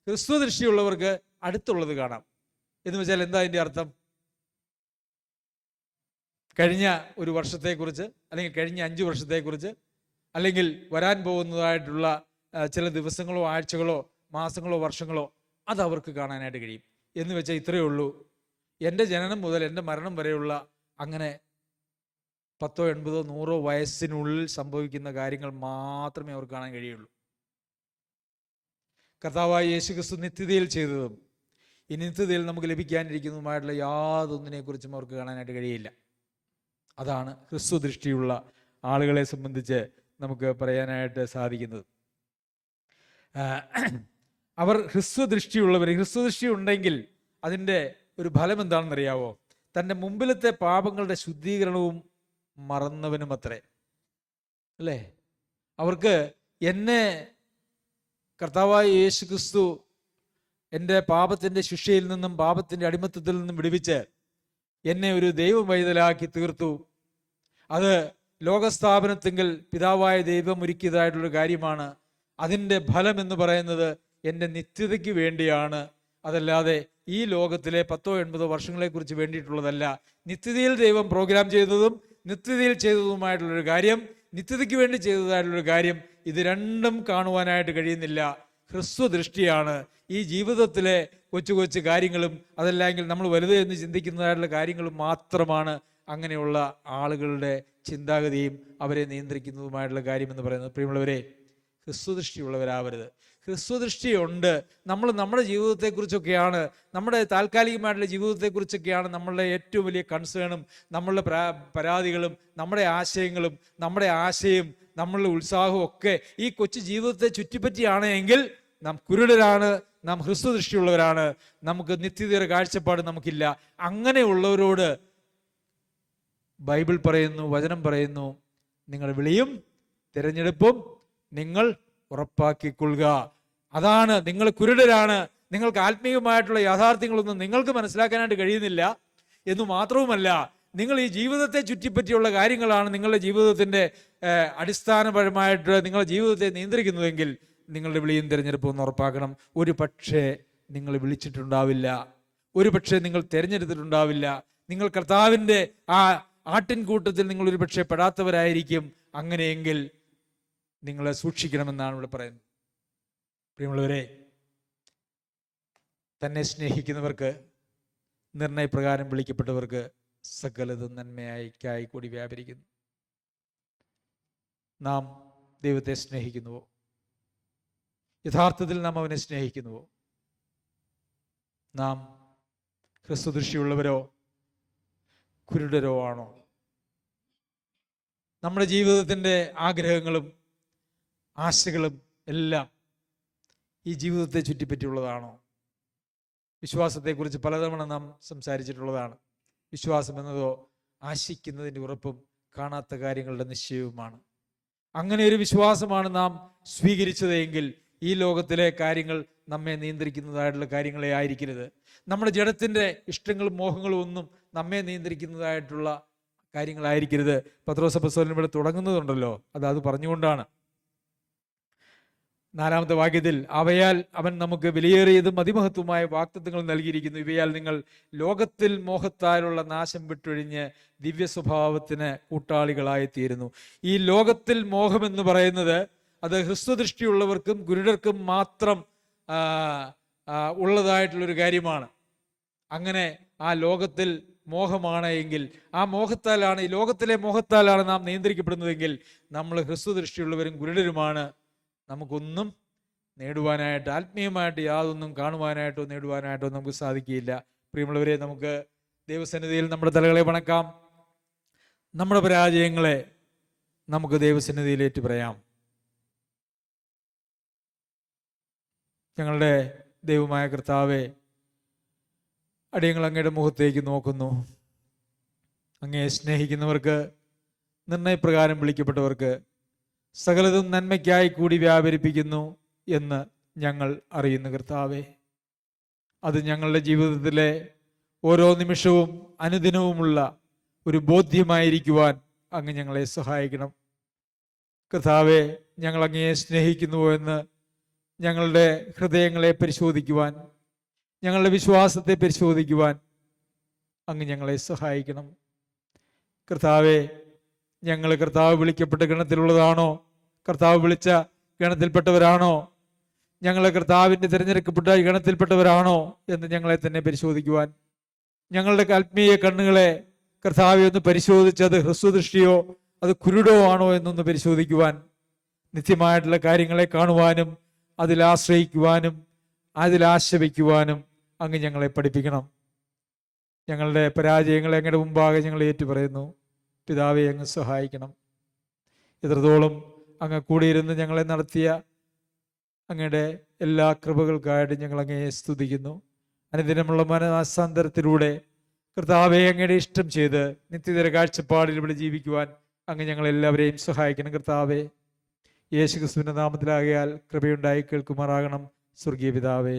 ഹ്രസ്വദൃഷ്ടിയുള്ളവർക്ക് അടുത്തുള്ളത് കാണാം. എന്ന് വെച്ചാൽ എന്താ അതിൻ്റെ അർത്ഥം? കഴിഞ്ഞ ഒരു വർഷത്തെക്കുറിച്ച് അല്ലെങ്കിൽ കഴിഞ്ഞ 5 വർഷത്തെക്കുറിച്ച് അല്ലെങ്കിൽ വരാൻ പോകുന്നതായിട്ടുള്ള ചില ദിവസങ്ങളോ ആഴ്ചകളോ മാസങ്ങളോ വർഷങ്ങളോ അത് അവർക്ക് കാണാനായിട്ട് കഴിയും. എന്ന് വെച്ചാൽ ഇത്രയേ ഉള്ളൂ, എൻ്റെ ജനനം മുതൽ എൻ്റെ മരണം വരെയുള്ള അങ്ങനെ 10, 80, 100 വയസ്സിനുള്ളിൽ സംഭവിക്കുന്ന കാര്യങ്ങൾ മാത്രമേ അവർക്ക് കാണാൻ കഴിയുള്ളൂ. കർത്താവായ യേശു ക്രിസ്തു നിത്യതയിൽ ചെയ്തതും ഈ നിത്യതയിൽ നമുക്ക് ലഭിക്കാനിരിക്കുന്നതുമായിട്ടുള്ള യാതൊന്നിനെ കുറിച്ചും അവർക്ക് കാണാനായിട്ട് കഴിയില്ല. അതാണ് ഹ്രസ്വദൃഷ്ടിയുള്ള ആളുകളെ സംബന്ധിച്ച് നമുക്ക് പറയാനായിട്ട് സാധിക്കുന്നത്. അവർ ഹ്രസ്വദൃഷ്ടിയുള്ളവർ. ഹ്രസ്വദൃഷ്ടി ഉണ്ടെങ്കിൽ അതിൻ്റെ ഒരു ഫലം എന്താണെന്നറിയാവോ? തൻ്റെ മുമ്പിലത്തെ പാപങ്ങളുടെ ശുദ്ധീകരണവും മറന്നവനും അത്രേ അല്ലേ? അവർക്ക് എന്നെ കർത്താവായ യേശു ക്രിസ്തു എൻ്റെ പാപത്തിൻ്റെ ശിക്ഷയിൽ നിന്നും പാപത്തിൻ്റെ അടിമത്തത്തിൽ നിന്നും വിടുവിച്ച് എന്നെ ഒരു ദൈവ പൈതലാക്കി തീർത്തു. അത് ലോകസ്ഥാപനത്തെങ്കിൽ പിതാവായ ദൈവം ഒരുക്കിയതായിട്ടുള്ള കാര്യമാണ്. അതിൻ്റെ ഫലം എന്ന് പറയുന്നത് എൻ്റെ നിത്യതയ്ക്ക് വേണ്ടിയാണ്. അതല്ലാതെ ഈ ലോകത്തിലെ 10, 80 വർഷങ്ങളെക്കുറിച്ച് വേണ്ടിയിട്ടുള്ളതല്ല. നിത്യതയിൽ ദൈവം പ്രോഗ്രാം ചെയ്തതും നിത്യതയിൽ ചെയ്തതുമായിട്ടുള്ളൊരു കാര്യം, നിത്യതയ്ക്ക് വേണ്ടി ചെയ്തതായിട്ടുള്ളൊരു കാര്യം, ഇത് രണ്ടും കാണുവാനായിട്ട് കഴിയുന്നില്ല. ഹ്രസ്വദൃഷ്ടിയാണ്. ഈ ജീവിതത്തിലെ കൊച്ചു കൊച്ചു കാര്യങ്ങളും അതല്ലെങ്കിൽ നമ്മൾ വലുത് എന്ന് ചിന്തിക്കുന്നതായിട്ടുള്ള കാര്യങ്ങളും മാത്രമാണ് അങ്ങനെയുള്ള ആളുകളുടെ ചിന്താഗതിയും അവരെ നിയന്ത്രിക്കുന്നതുമായിട്ടുള്ള കാര്യം എന്ന് പറയുന്നത്. പ്രിയമുള്ളവരെ, ഹ്രസ്വദൃഷ്ടിയുള്ളവരാവരുത്. ഹ്രസ്വദൃഷ്ടിയുണ്ട്. നമ്മൾ നമ്മുടെ ജീവിതത്തെക്കുറിച്ചൊക്കെയാണ്, നമ്മുടെ താൽക്കാലികമായിട്ടുള്ള ജീവിതത്തെക്കുറിച്ചൊക്കെയാണ് നമ്മളുടെ ഏറ്റവും വലിയ കൺസേണും നമ്മളുടെ പരാതികളും നമ്മുടെ ആശയങ്ങളും നമ്മുടെ ആശയും നമ്മളുടെ ഉത്സാഹവും ഒക്കെ ഈ കൊച്ചു ജീവിതത്തെ ചുറ്റിപ്പറ്റിയാണ് എങ്കിൽ നാം കുരുടരാണ്, നാം ഹ്രസ്വദൃഷ്ടിയുള്ളവരാണ്. നമുക്ക് നിത്യതയുടെ കാഴ്ചപ്പാട് നമുക്കില്ല. അങ്ങനെയുള്ളവരോട് ബൈബിൾ പറയുന്നു, വചനം പറയുന്നു, നിങ്ങളുടെ വിളിയും തിരഞ്ഞെടുപ്പും നിങ്ങൾ ഉറപ്പാക്കിക്കൊള്ളുക. അതാണ്, നിങ്ങൾ കുരുടരാണ്, നിങ്ങൾക്ക് ആത്മീയമായിട്ടുള്ള യാഥാർത്ഥ്യങ്ങളൊന്നും നിങ്ങൾക്ക് മനസ്സിലാക്കാനായിട്ട് കഴിയുന്നില്ല എന്ന് മാത്രവുമല്ല, നിങ്ങൾ ഈ ജീവിതത്തെ ചുറ്റിപ്പറ്റിയുള്ള കാര്യങ്ങളാണ് നിങ്ങളുടെ ജീവിതത്തിൻ്റെ അടിസ്ഥാനപരമായിട്ട് നിങ്ങളുടെ ജീവിതത്തെ നിയന്ത്രിക്കുന്നതെങ്കിൽ നിങ്ങളുടെ വിളിയും തിരഞ്ഞെടുപ്പും ഒന്ന് ഉറപ്പാക്കണം. ഒരു പക്ഷേ നിങ്ങൾ വിളിച്ചിട്ടുണ്ടാവില്ല, ഒരു പക്ഷേ നിങ്ങൾ തിരഞ്ഞെടുത്തിട്ടുണ്ടാവില്ല, നിങ്ങൾ കർത്താവിൻ്റെ ആ ആട്ടിൻകൂട്ടത്തിൽ നിങ്ങൾ ഒരു പക്ഷേ പെടാത്തവരായിരിക്കും. അങ്ങനെയെങ്കിൽ നിങ്ങളെ സൂക്ഷിക്കണമെന്നാണ് ഇവിടെ പറയുന്നത്. പ്രിയമുള്ളവരെ, തന്നെ സ്നേഹിക്കുന്നവർക്ക്, നിർണയപ്രകാരം വിളിക്കപ്പെട്ടവർക്ക് സകലതും നന്മയായി കൂടി വ്യാപരിക്കുന്നു. നാം ദൈവത്തെ സ്നേഹിക്കുന്നുവോ? യഥാർത്ഥത്തിൽ നാം അവനെ സ്നേഹിക്കുന്നുവോ? നാം ക്രിസ്തുദൃഷ്ടിയുള്ളവരോ കുരുടരോ ആണോ? നമ്മുടെ ജീവിതത്തിൻ്റെ ആഗ്രഹങ്ങളും ആശകളും എല്ലാം ഈ ജീവിതത്തെ ചുറ്റിപ്പറ്റിയുള്ളതാണോ? വിശ്വാസത്തെക്കുറിച്ച് പലതവണ നാം സംസാരിച്ചിട്ടുള്ളതാണ്. വിശ്വാസം എന്നതോ ആശിക്കുന്നതിൻ്റെ ഉറപ്പും കാണാത്ത കാര്യങ്ങളുടെ നിശ്ചയവുമാണ്. അങ്ങനെ ഒരു വിശ്വാസമാണ് നാം സ്വീകരിച്ചതെങ്കിൽ ഈ ലോകത്തിലെ കാര്യങ്ങൾ നമ്മെ നിയന്ത്രിക്കുന്നതായിട്ടുള്ള കാര്യങ്ങളെ ആയിരിക്കരുത്. നമ്മുടെ ജഡത്തിൻ്റെ ഇഷ്ടങ്ങളും മോഹങ്ങളും ഒന്നും നമ്മെ നിയന്ത്രിക്കുന്നതായിട്ടുള്ള കാര്യങ്ങളായിരിക്കരുത്. പത്രോസ് അപ്പോസ്തലൻ ഇവിടെ തുടങ്ങുന്നതുണ്ടല്ലോ, അത് പറഞ്ഞുകൊണ്ടാണ്. 4-ാമത്തെ വാക്യത്തിൽ അവയാൽ അവൻ നമുക്ക് വിലയേറിയതും അതിമഹത്വമായ വാഗ്ദത്തങ്ങൾ നൽകിയിരിക്കുന്നു. ഇവയാൽ നിങ്ങൾ ലോകത്തിൽ മോഹത്താലുള്ള നാശം വിട്ടൊഴിഞ്ഞ് ദിവ്യ സ്വഭാവത്തിന് കൂട്ടാളികളായി തീരുന്നു. ഈ ലോകത്തിൽ മോഹമെന്ന് പറയുന്നത് അത് ഹ്രസ്വദൃഷ്ടിയുള്ളവർക്കും ഗുരുടർക്കും മാത്രം ഉള്ളതായിട്ടുള്ളൊരു കാര്യമാണ്. അങ്ങനെ ആ ലോകത്തിൽ മോഹമാണ് എങ്കിൽ, ആ മോഹത്താലാണ്, ഈ ലോകത്തിലെ മോഹത്താലാണ് നാം നിയന്ത്രിക്കപ്പെടുന്നതെങ്കിൽ നമ്മൾ ഹ്രസ്വദൃഷ്ടിയുള്ളവരും ഗുരുടരുമാണ്. നമുക്കൊന്നും നേടുവാനായിട്ട്, ആത്മീയമായിട്ട് യാതൊന്നും കാണുവാനായിട്ടോ നേടുവാനായിട്ടോ നമുക്ക് സാധിക്കുകയില്ല. പ്രിയമുള്ളവരെ, നമുക്ക് ദൈവസന്നിധിയിൽ നമ്മുടെ തലകളെ വണക്കാം. നമ്മുടെ പരാജയങ്ങളെ നമുക്ക് ദൈവസന്നിധിയിൽ ഏറ്റു പറയാം. ഞങ്ങളുടെ ദൈവമായ കർത്താവേ, അടിയങ്ങൾ അങ്ങയുടെ മുഖത്തേക്ക് നോക്കുന്നു. അങ്ങയെ സ്നേഹിക്കുന്നവർക്ക്, നിർണയപ്രകാരം വിളിക്കപ്പെട്ടവർക്ക് സകലതും നന്മയ്ക്കായി കൂടി വ്യാപരിപ്പിക്കുന്നു എന്ന് ഞങ്ങൾ അറിയുന്നു കർത്താവേ. അത് ഞങ്ങളുടെ ജീവിതത്തിലെ ഓരോ നിമിഷവും അനുദിനവുമുള്ള ഒരു ബോധ്യമായിരിക്കുവാൻ അങ്ങ് ഞങ്ങളെ സഹായിക്കണം കർത്താവേ. ഞങ്ങൾ അങ്ങയെ സ്നേഹിക്കുന്നുവോ എന്ന് ഞങ്ങളുടെ ഹൃദയങ്ങളെ പരിശോധിക്കുവാൻ, ഞങ്ങളുടെ വിശ്വാസത്തെ പരിശോധിക്കുവാൻ അങ്ങ് ഞങ്ങളെ സഹായിക്കണം കർത്താവേ. ഞങ്ങൾ കർത്താവ് വിളിക്കപ്പെട്ട ഗണത്തിലുള്ളതാണോ? കർത്താവ് വിളിച്ച ഗണത്തിൽപ്പെട്ടവരാണോ? ഞങ്ങളെ കർത്താവിൻ്റെ തിരഞ്ഞെടുക്കപ്പെട്ട ഗണത്തിൽപ്പെട്ടവരാണോ എന്ന് ഞങ്ങളെ തന്നെ പരിശോധിക്കുവാൻ, ഞങ്ങളുടെ ആത്മീയ കണ്ണുകളെ കർത്താവെ ഒന്ന് പരിശോധിച്ച് അത് ഹ്രസ്വദൃഷ്ടിയോ അത് കുരുടോ ആണോ എന്നൊന്ന് പരിശോധിക്കുവാൻ, നിത്യമായിട്ടുള്ള കാര്യങ്ങളെ കാണുവാനും അതിലാശ്രയിക്കുവാനും അതിലാശ അങ്ങ് ഞങ്ങളെ പഠിപ്പിക്കണം. ഞങ്ങളുടെ പരാജയങ്ങളെ അങ്ങയുടെ മുമ്പാകെ ഞങ്ങൾ ഏറ്റുപറയുന്നു. പിതാവെ, അങ്ങ് സഹായിക്കണം. എത്രത്തോളം അങ്ങ് കൂടിയിരുന്ന് ഞങ്ങളെ നടത്തിയ അങ്ങയുടെ എല്ലാ കൃപകൾക്കായിട്ട് ഞങ്ങൾ അങ്ങയെ സ്തുതിക്കുന്നു. അനുദിനമുള്ള മനസാന്തരത്തിലൂടെ കർത്താവെ അങ്ങയുടെ ഇഷ്ടം ചെയ്ത് നിത്യതര കാഴ്ചപ്പാടിൽ ഇവിടെ ജീവിക്കുവാൻ അങ്ങ് ഞങ്ങളെല്ലാവരെയും സഹായിക്കണം കർത്താവെ. യേശുക്രിസ്തുവിന്റെ നാമത്തിലാകയാൽ കൃപയുണ്ടായി കേൾക്കുമാറാകണം സ്വർഗീയ പിതാവേ.